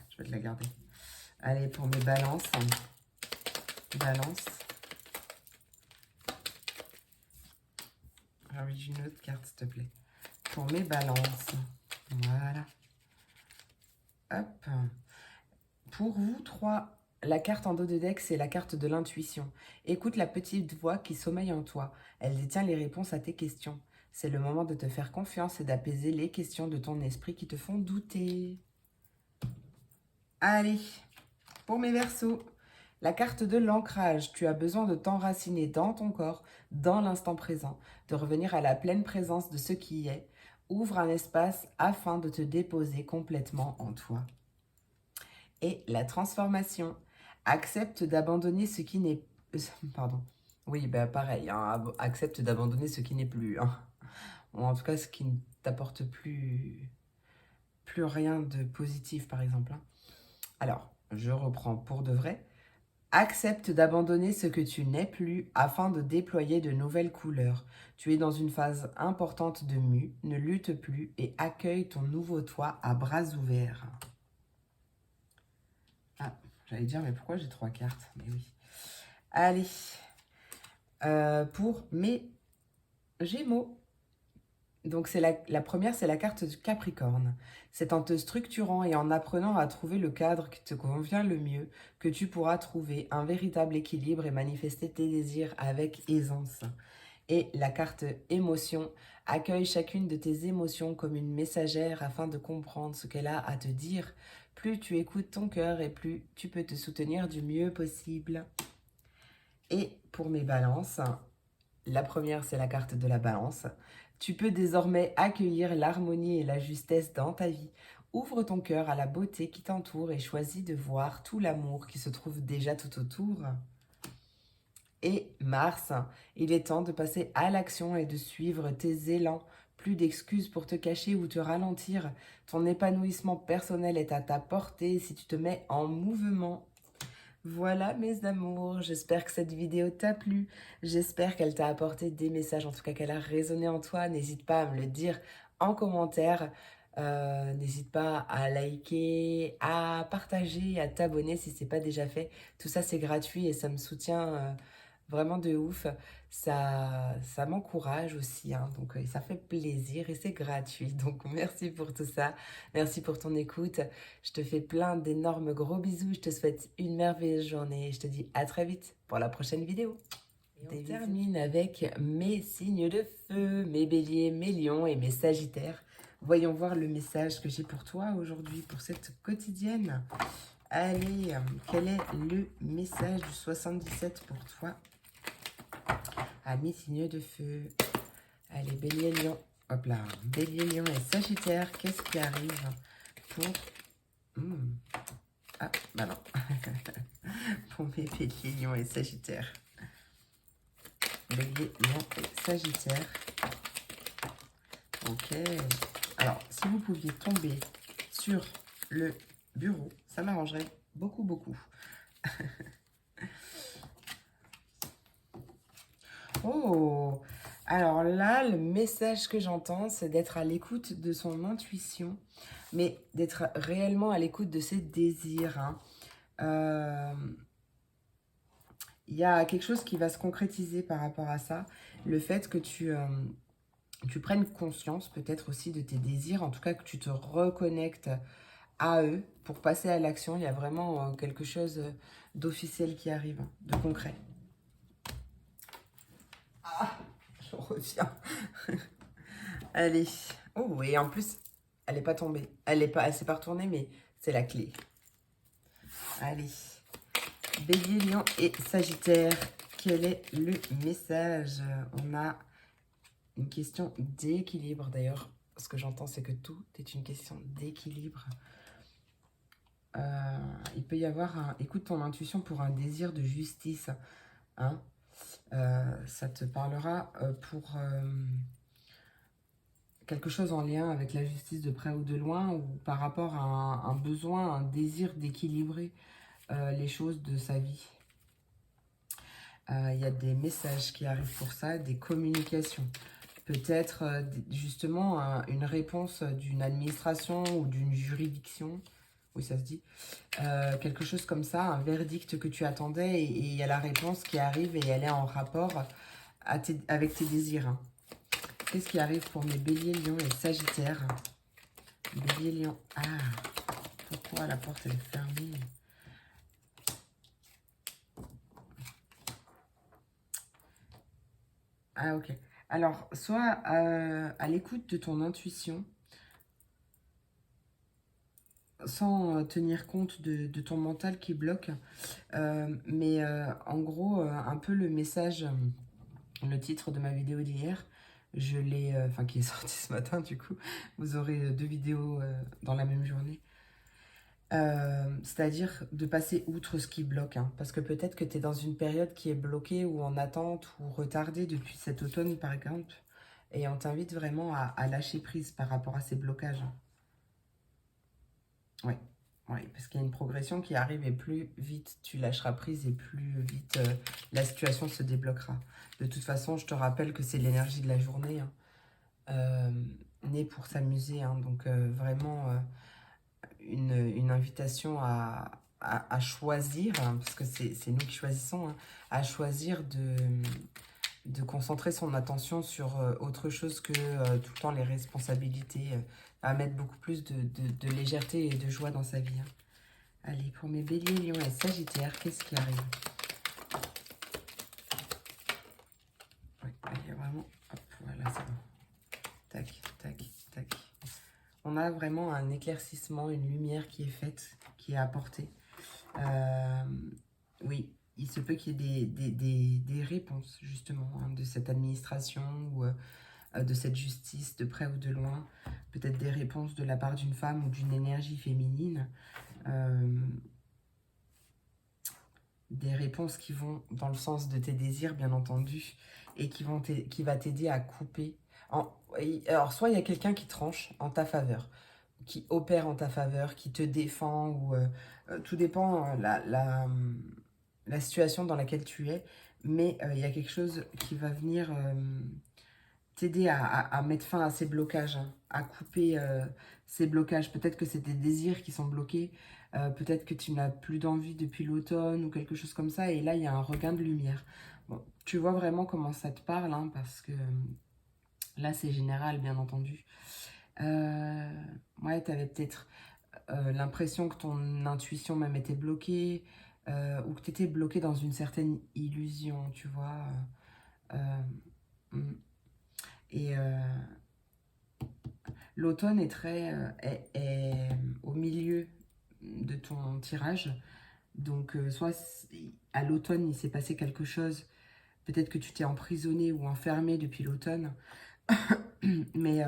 A: Je vais te la garder. Allez, pour mes Balances. Balance. J'ai envie d'une autre carte, s'il te plaît. Pour mes Balances. Voilà. Hop. Pour vous trois, la carte en dos de deck, c'est la carte de l'intuition. Écoute la petite voix qui sommeille en toi. Elle détient les réponses à tes questions. C'est le moment de te faire confiance et d'apaiser les questions de ton esprit qui te font douter. Allez, pour mes Verseaux, la carte de l'ancrage. Tu as besoin de t'enraciner dans ton corps, dans l'instant présent, de revenir à la pleine présence de ce qui est. Ouvre un espace afin de te déposer complètement en toi. Et la transformation. Accepte d'abandonner ce qui n'est... Pardon. Oui, bah pareil, hein, accepte d'abandonner ce qui n'est plus. Hein. Ou en tout cas, ce qui ne t'apporte plus rien de positif, par exemple. Hein. Alors, je reprends pour de vrai. Accepte d'abandonner ce que tu n'es plus afin de déployer de nouvelles couleurs. Tu es dans une phase importante de mue, ne lutte plus et accueille ton nouveau toi à bras ouverts. Ah, j'allais dire, mais pourquoi j'ai 3 cartes? Mais oui. Allez, pour mes Gémeaux. Donc, la première, c'est la carte du Capricorne. C'est en te structurant et en apprenant à trouver le cadre qui te convient le mieux que tu pourras trouver un véritable équilibre et manifester tes désirs avec aisance. Et la carte émotion accueille chacune de tes émotions comme une messagère afin de comprendre ce qu'elle a à te dire. Plus tu écoutes ton cœur et plus tu peux te soutenir du mieux possible. Et pour mes balances, la première, c'est la carte de la balance. Tu peux désormais accueillir l'harmonie et la justesse dans ta vie. Ouvre ton cœur à la beauté qui t'entoure et choisis de voir tout l'amour qui se trouve déjà tout autour. Et Mars, il est temps de passer à l'action et de suivre tes élans. Plus d'excuses pour te cacher ou te ralentir. Ton épanouissement personnel est à ta portée si tu te mets en mouvement. Voilà mes amours, j'espère que cette vidéo t'a plu, j'espère qu'elle t'a apporté des messages, en tout cas qu'elle a résonné en toi. N'hésite pas à me le dire en commentaire, n'hésite pas à liker, à partager, à t'abonner si ce n'est pas déjà fait. Tout ça c'est gratuit et ça me soutient vraiment de ouf, ça m'encourage aussi, hein, donc ça fait plaisir et c'est gratuit. Donc merci pour tout ça, merci pour ton écoute. Je te fais plein d'énormes gros bisous, je te souhaite une merveilleuse journée et je te dis à très vite pour la prochaine vidéo. Et on termine avec mes signes de feu, mes béliers, mes lions et mes sagittaires. Voyons voir le message que j'ai pour toi aujourd'hui, pour cette quotidienne. Allez, quel est le message du 77 pour toi? Amis signe de feu. Allez, Bélier, Lion. Hop là, Bélier, Lion et Sagittaire, qu'est-ce qui arrive pour... Ah, bah non. Pour mes Bélier, Lion et Sagittaire. Bélier, Lion et Sagittaire. Ok. Alors, si vous pouviez tomber sur le bureau, ça m'arrangerait beaucoup, beaucoup. Oh! Alors là, le message que j'entends, c'est d'être à l'écoute de son intuition, mais d'être réellement à l'écoute de ses désirs. Il y a quelque chose qui va se concrétiser par rapport à ça. Le fait que tu prennes conscience peut-être aussi de tes désirs, en tout cas que tu te reconnectes à eux pour passer à l'action. Il y a vraiment quelque chose d'officiel qui arrive, de concret. Ah, je reviens. Allez. Oh, et en plus, elle n'est pas tombée. Elle s'est pas retournée, mais c'est la clé. Allez. Bélier, Lion et Sagittaire. Quel est le message? On a une question d'équilibre d'ailleurs. Ce que j'entends, c'est que tout est une question d'équilibre. Il peut y avoir un... Écoute ton intuition pour un désir de justice. Hein, ça te parlera pour quelque chose en lien avec la justice de près ou de loin, ou par rapport à un besoin, un désir d'équilibrer les choses de sa vie. Il y a des messages qui arrivent pour ça, des communications. Peut-être justement une réponse d'une administration ou d'une juridiction. Oui, ça se dit. Quelque chose comme ça, un verdict que tu attendais, et il y a la réponse qui arrive et elle est en rapport avec tes désirs. Qu'est-ce qui arrive pour mes béliers, lions et sagittaires? Bélier, lion. Ah, pourquoi la porte elle est fermée? Ah, ok. Alors, soit à l'écoute de ton intuition, sans tenir compte de ton mental qui bloque. Mais en gros, un peu le message, le titre de ma vidéo d'hier, je l'ai, enfin qui est sorti ce matin du coup, vous aurez 2 vidéos dans la même journée. C'est-à-dire de passer outre ce qui bloque, hein, parce que peut-être que tu es dans une période qui est bloquée ou en attente ou retardée depuis cet automne par exemple, et on t'invite vraiment à lâcher prise par rapport à ces blocages. Oui, oui, parce qu'il y a une progression qui arrive et plus vite tu lâcheras prise et plus vite la situation se débloquera. De toute façon, je te rappelle que c'est l'énergie de la journée, hein, née pour s'amuser, hein, donc vraiment une invitation à choisir, hein, parce que c'est nous qui choisissons, hein, à choisir de concentrer son attention sur autre chose que tout le temps les responsabilités, à mettre beaucoup plus de légèreté et de joie dans sa vie. Hein. Allez, pour mes béliers, lions et sagittaires, qu'est-ce qui arrive? Oui, il y a vraiment... Hop, voilà, c'est bon. Tac, tac, tac. On a vraiment un éclaircissement, une lumière qui est faite, qui est apportée. Oui, il se peut qu'il y ait des réponses, justement, hein, de cette administration ou de cette justice, de près ou de loin. Peut-être des réponses de la part d'une femme ou d'une énergie féminine. Des réponses qui vont dans le sens de tes désirs, bien entendu, et qui va t'aider à couper. Alors, soit il y a quelqu'un qui tranche en ta faveur, qui opère en ta faveur, qui te défend, ou tout dépend la situation dans laquelle tu es, mais il y a quelque chose qui va venir t'aider à mettre fin à ces blocages, hein, à couper ces blocages. Peut-être que c'est tes désirs qui sont bloqués, peut-être que tu n'as plus d'envie depuis l'automne ou quelque chose comme ça, et là il y a un regain de lumière. Bon, tu vois vraiment comment ça te parle, hein, parce que là c'est général bien entendu. Ouais, tu avais peut-être l'impression que ton intuition même était bloquée, ou que tu étais bloqué dans une certaine illusion, tu vois. Euh, et l'automne est est au milieu de ton tirage. Donc, soit à l'automne, il s'est passé quelque chose. Peut-être que tu t'es emprisonné ou enfermé depuis l'automne. Mais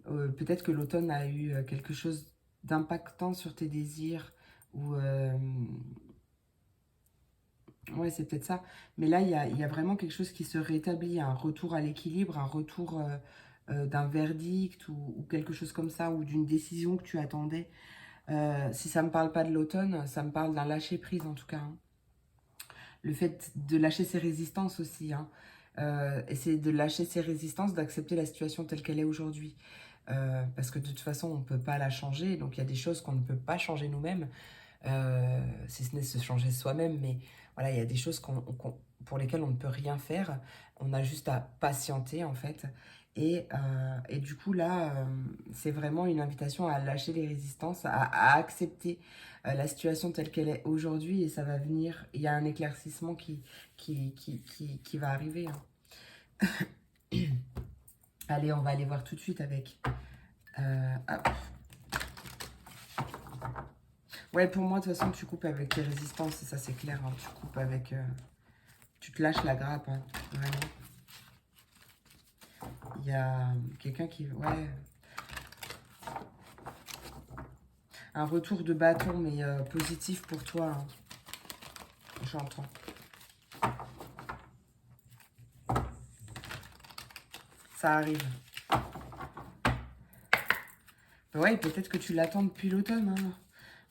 A: peut-être que l'automne a eu quelque chose d'impactant sur tes désirs. Ou ouais, c'est peut-être ça. Mais là, il y a vraiment quelque chose qui se rétablit. Un retour à l'équilibre, un retour d'un verdict ou quelque chose comme ça. Ou d'une décision que tu attendais. Si ça ne me parle pas de l'automne, ça me parle d'un lâcher-prise en tout cas, hein. Le fait de lâcher ses résistances aussi, hein. Et c'est de lâcher ses résistances, d'accepter la situation telle qu'elle est aujourd'hui. Parce que de toute façon, on ne peut pas la changer. Donc il y a des choses qu'on ne peut pas changer nous-mêmes, si ce n'est se changer soi-même. Mais voilà, il y a des choses pour lesquelles on ne peut rien faire. On a juste à patienter en fait. Et du coup là, c'est vraiment une invitation à lâcher les résistances, à accepter la situation telle qu'elle est aujourd'hui. Et ça va venir, il y a un éclaircissement qui va arriver, hein. Allez, on va aller voir tout de suite avec... hop. Ouais, pour moi, de toute façon, tu coupes avec tes résistances, et ça, c'est clair, hein. Tu coupes avec... tu te lâches la grappe, hein, vraiment. Il y a quelqu'un qui... Ouais. Un retour de bâton, mais positif pour toi, hein. J'entends. Ça arrive. Ouais, peut-être que tu l'attends depuis l'automne, hein.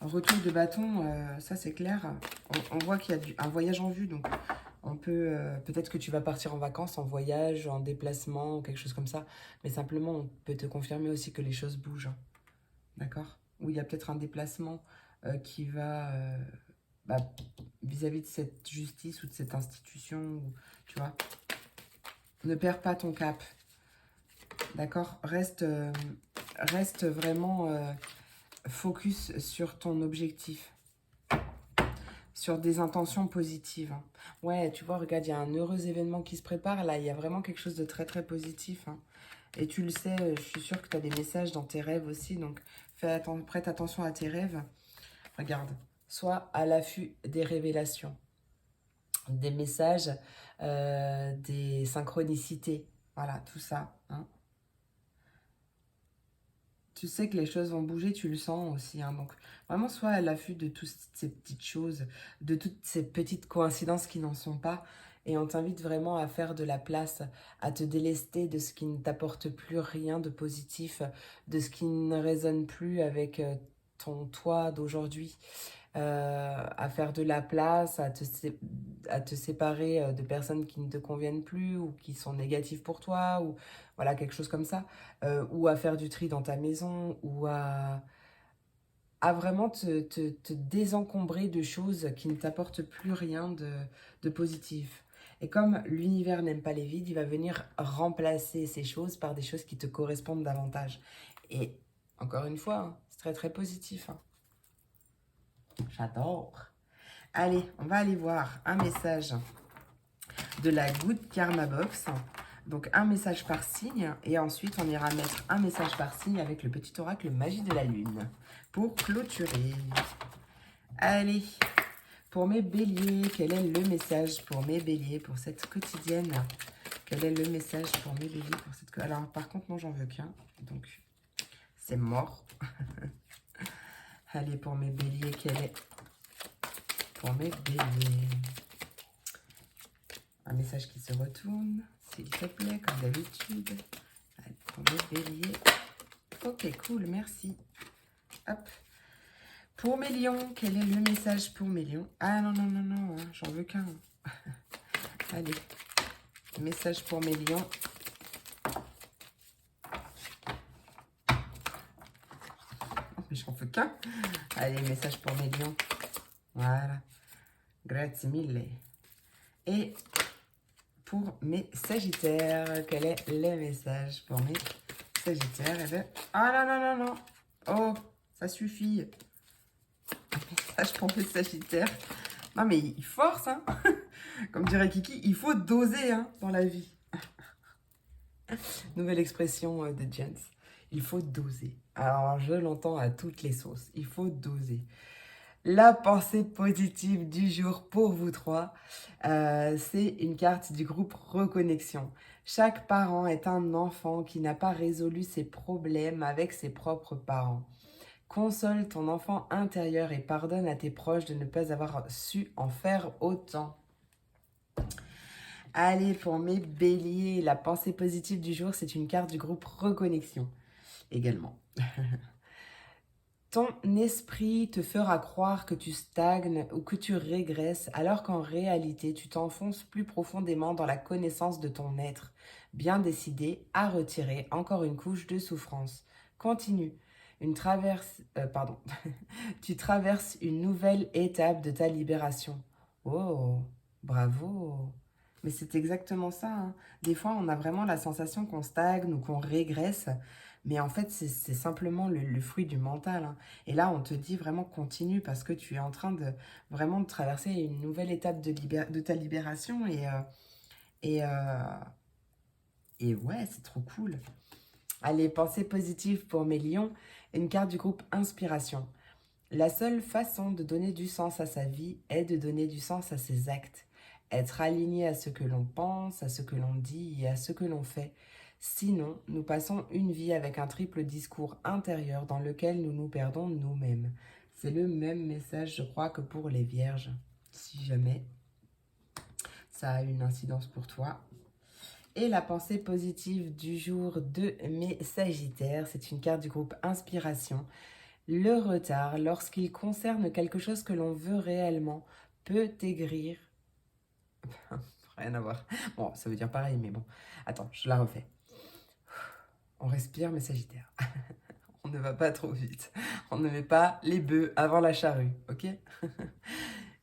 A: Un retour de bâton, ça c'est clair. On voit qu'il y a un voyage en vue, donc on peut... peut-être que tu vas partir en vacances, en voyage, en déplacement, ou quelque chose comme ça. Mais simplement, on peut te confirmer aussi que les choses bougent, hein. D'accord? Ou il y a peut-être un déplacement qui va... bah, vis-à-vis de cette justice ou de cette institution, ou, tu vois. Ne perds pas ton cap. D'accord? Reste vraiment... focus sur ton objectif, sur des intentions positives, hein. Ouais, tu vois, regarde, il y a un heureux événement qui se prépare, là, il y a vraiment quelque chose de très, très positif, hein. Et tu le sais, je suis sûre que tu as des messages dans tes rêves aussi, donc prête attention à tes rêves. Regarde, sois à l'affût des révélations, des messages, des synchronicités, voilà, tout ça, hein. Tu sais que les choses vont bouger, tu le sens aussi, hein. Donc, vraiment, sois à l'affût de toutes ces petites choses, de toutes ces petites coïncidences qui n'en sont pas. Et on t'invite vraiment à faire de la place, à te délester de ce qui ne t'apporte plus rien de positif, de ce qui ne résonne plus avec ton toi d'aujourd'hui. À faire de la place, à te séparer de personnes qui ne te conviennent plus ou qui sont négatives pour toi, ou voilà, quelque chose comme ça, ou à faire du tri dans ta maison, ou à vraiment te désencombrer de choses qui ne t'apportent plus rien de positif. Et comme l'univers n'aime pas les vides, il va venir remplacer ces choses par des choses qui te correspondent davantage. Et encore une fois, hein, c'est très très positif, hein. J'adore. Allez, on va aller voir un message de la Good Karma Box. Donc un message par signe. Et ensuite, on ira mettre un message par signe avec le petit oracle Magie de la Lune. Pour clôturer. Allez, pour mes béliers, quel est le message pour mes béliers pour cette quotidienne? Quel est le message pour mes béliers pour cette... Alors, par contre, non, j'en veux qu'un. Donc, c'est mort. Allez, pour mes béliers, quel est... Pour mes béliers. Un message qui se retourne, s'il te plaît, comme d'habitude. Allez, pour mes béliers. Ok, cool, merci. Hop. Pour mes lions, quel est le message pour mes lions? Ah non, non, non, non, hein, j'en veux qu'un. Allez, message pour mes lions. Oh, mais j'en veux qu'un. Allez, message pour mes lions. Voilà. Grazie mille. Et pour mes sagittaires, quel est le message pour mes sagittaires? Eh bien, ah non, non, non, non. Oh, ça suffit. Un message pour mes sagittaires. Non, mais il force, hein. Comme dirait Kiki, il faut doser, hein, dans la vie. Nouvelle expression de Jens. il faut doser. Alors, je l'entends à toutes les sauces. Il faut doser. La pensée positive du jour pour vous trois, c'est une carte du groupe Reconnexion. Chaque parent est un enfant qui n'a pas résolu ses problèmes avec ses propres parents. Console ton enfant intérieur et pardonne à tes proches de ne pas avoir su en faire autant. Allez, pour mes béliers, la pensée positive du jour, c'est une carte du groupe Reconnexion également. Ton esprit te fera croire que tu stagnes ou que tu régresses, alors qu'en réalité, tu t'enfonces plus profondément dans la connaissance de ton être, bien décidé à retirer encore une couche de souffrance. Continue. Tu traverses une nouvelle étape de ta libération. Oh, bravo. Mais c'est exactement ça, hein. Des fois, on a vraiment la sensation qu'on stagne ou qu'on régresse. Mais en fait, c'est simplement le fruit du mental, hein. Et là, on te dit vraiment continue parce que tu es en train de vraiment de traverser une nouvelle étape de ta libération. Et, et ouais, c'est trop cool. Allez, pensée positive pour mes lions, une carte du groupe Inspiration. La seule façon de donner du sens à sa vie est de donner du sens à ses actes. Être aligné à ce que l'on pense, à ce que l'on dit et à ce que l'on fait. Sinon, nous passons une vie avec un triple discours intérieur dans lequel nous nous perdons nous-mêmes. C'est le même message, je crois, que pour les vierges. Si jamais ça a une incidence pour toi. Et la pensée positive du jour de mes sagittaires, c'est une carte du groupe Inspiration. Le retard, lorsqu'il concerne quelque chose que l'on veut réellement, peut aigrir. Rien à voir. Bon, ça veut dire pareil, mais bon. Attends, je la refais. On respire, mes sagittaires. On ne va pas trop vite. On ne met pas les bœufs avant la charrue, ok?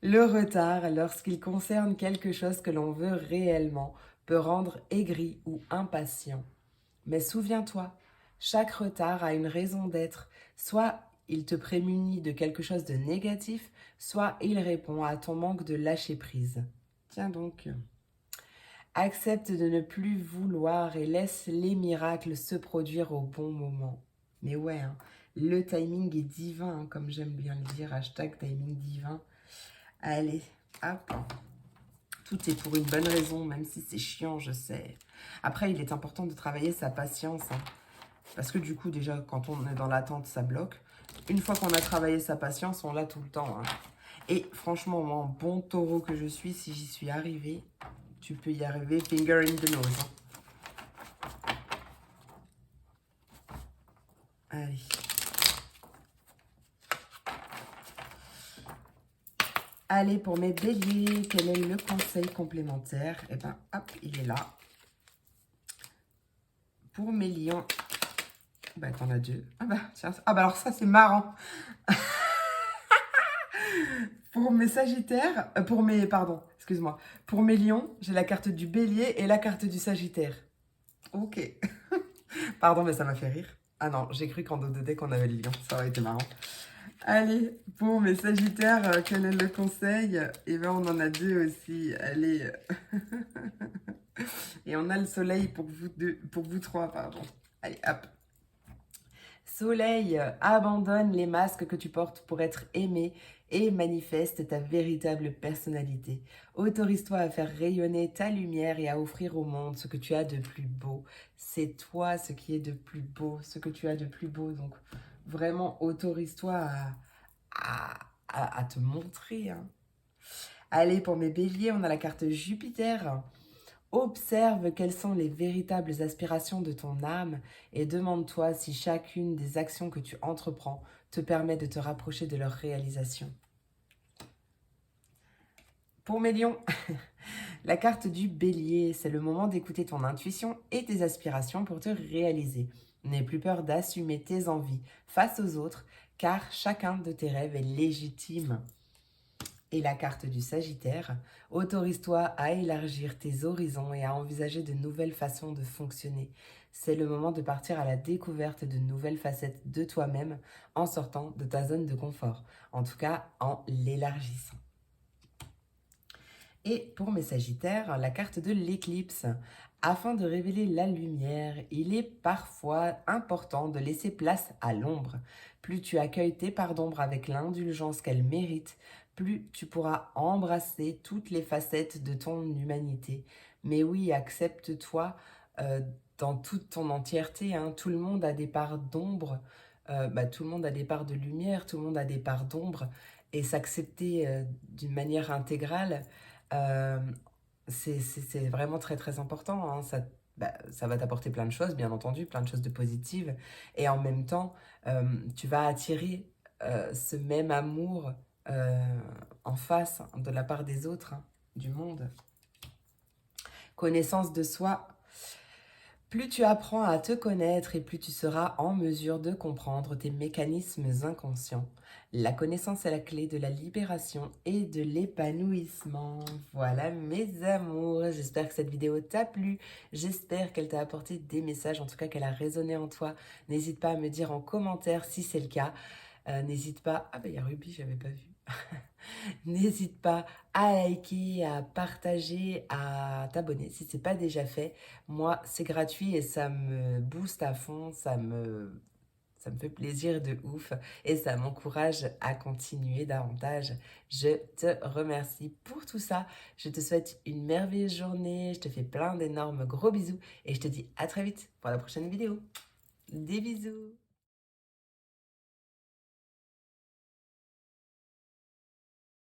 A: Le retard, lorsqu'il concerne quelque chose que l'on veut réellement, peut rendre aigri ou impatient. Mais souviens-toi, chaque retard a une raison d'être. Soit il te prémunit de quelque chose de négatif, soit il répond à ton manque de lâcher prise. Tiens donc. Accepte de ne plus vouloir et laisse les miracles se produire au bon moment. Mais ouais, hein, le timing est divin, hein, comme j'aime bien le dire, hashtag timing divin. Allez, hop. Tout est pour une bonne raison, même si c'est chiant, je sais. Après, il est important de travailler sa patience, hein, parce que du coup, déjà, quand on est dans l'attente, ça bloque. Une fois qu'on a travaillé sa patience, on l'a tout le temps, hein. Et franchement, moi, bon taureau que je suis, si j'y suis arrivée, tu peux y arriver, finger in the nose, hein. Allez. Allez, pour mes béliers, quel est le conseil complémentaire? Eh ben, hop, il est là. Pour mes lions, bah, t'en as deux. Ah bah, tiens, ah bah alors ça, c'est marrant. Pour mes sagittaires, pardon, excuse-moi. Pour mes lions, j'ai la carte du bélier et la carte du sagittaire. Ok. Pardon, mais ça m'a fait rire. Ah non, j'ai cru qu'en dos de deck, on avait le lion. Ça aurait été marrant. Allez, pour mes sagittaires, quel est le conseil? Eh bien, on en a deux aussi. Allez. Et on a le soleil pour vous deux, pour vous trois, pardon. Allez, hop. Soleil, abandonne les masques que tu portes pour être aimé et manifeste ta véritable personnalité. Autorise-toi à faire rayonner ta lumière et à offrir au monde ce que tu as de plus beau. C'est toi ce qui est de plus beau, ce que tu as de plus beau. Donc vraiment, autorise-toi à te montrer, hein. Allez, pour mes béliers, on a la carte Jupiter. Observe quelles sont les véritables aspirations de ton âme et demande-toi si chacune des actions que tu entreprends te permet de te rapprocher de leur réalisation. Pour mes lions, la carte du bélier, c'est le moment d'écouter ton intuition et tes aspirations pour te réaliser. N'aie plus peur d'assumer tes envies face aux autres, car chacun de tes rêves est légitime. Et la carte du Sagittaire, autorise-toi à élargir tes horizons et à envisager de nouvelles façons de fonctionner. C'est le moment de partir à la découverte de nouvelles facettes de toi-même en sortant de ta zone de confort, en tout cas en l'élargissant. Et pour mes Sagittaires, la carte de l'éclipse. Afin de révéler la lumière, il est parfois important de laisser place à l'ombre. Plus tu accueilles tes parts d'ombre avec l'indulgence qu'elles méritent, plus tu pourras embrasser toutes les facettes de ton humanité. Mais oui, accepte-toi euh, dans toute ton entièreté, hein. Tout le monde a des parts d'ombre, tout le monde a des parts de lumière, tout le monde a des parts d'ombre. Et s'accepter d'une manière intégrale, euh, c'est vraiment très très important, hein. Ça va t'apporter plein de choses, bien entendu, plein de choses de positives. Et en même temps, tu vas attirer ce même amour en face de la part des autres, hein, du monde. Connaissance de soi. Plus tu apprends à te connaître et plus tu seras en mesure de comprendre tes mécanismes inconscients. La connaissance est la clé de la libération et de l'épanouissement. Voilà mes amours, j'espère que cette vidéo t'a plu, j'espère qu'elle t'a apporté des messages, en tout cas qu'elle a résonné en toi. N'hésite pas à me dire en commentaire si c'est le cas. N'hésite pas... Ah bah il y a Ruby, j'avais pas vu. N'hésite pas à liker, à partager, à t'abonner si ce n'est pas déjà fait. Moi, c'est gratuit et ça me booste à fond, ça me fait plaisir de ouf et ça m'encourage à continuer davantage. Je te remercie pour tout ça. Je te souhaite une merveilleuse journée. Je te fais plein d'énormes gros bisous et je te dis à très vite pour la prochaine vidéo. Des bisous!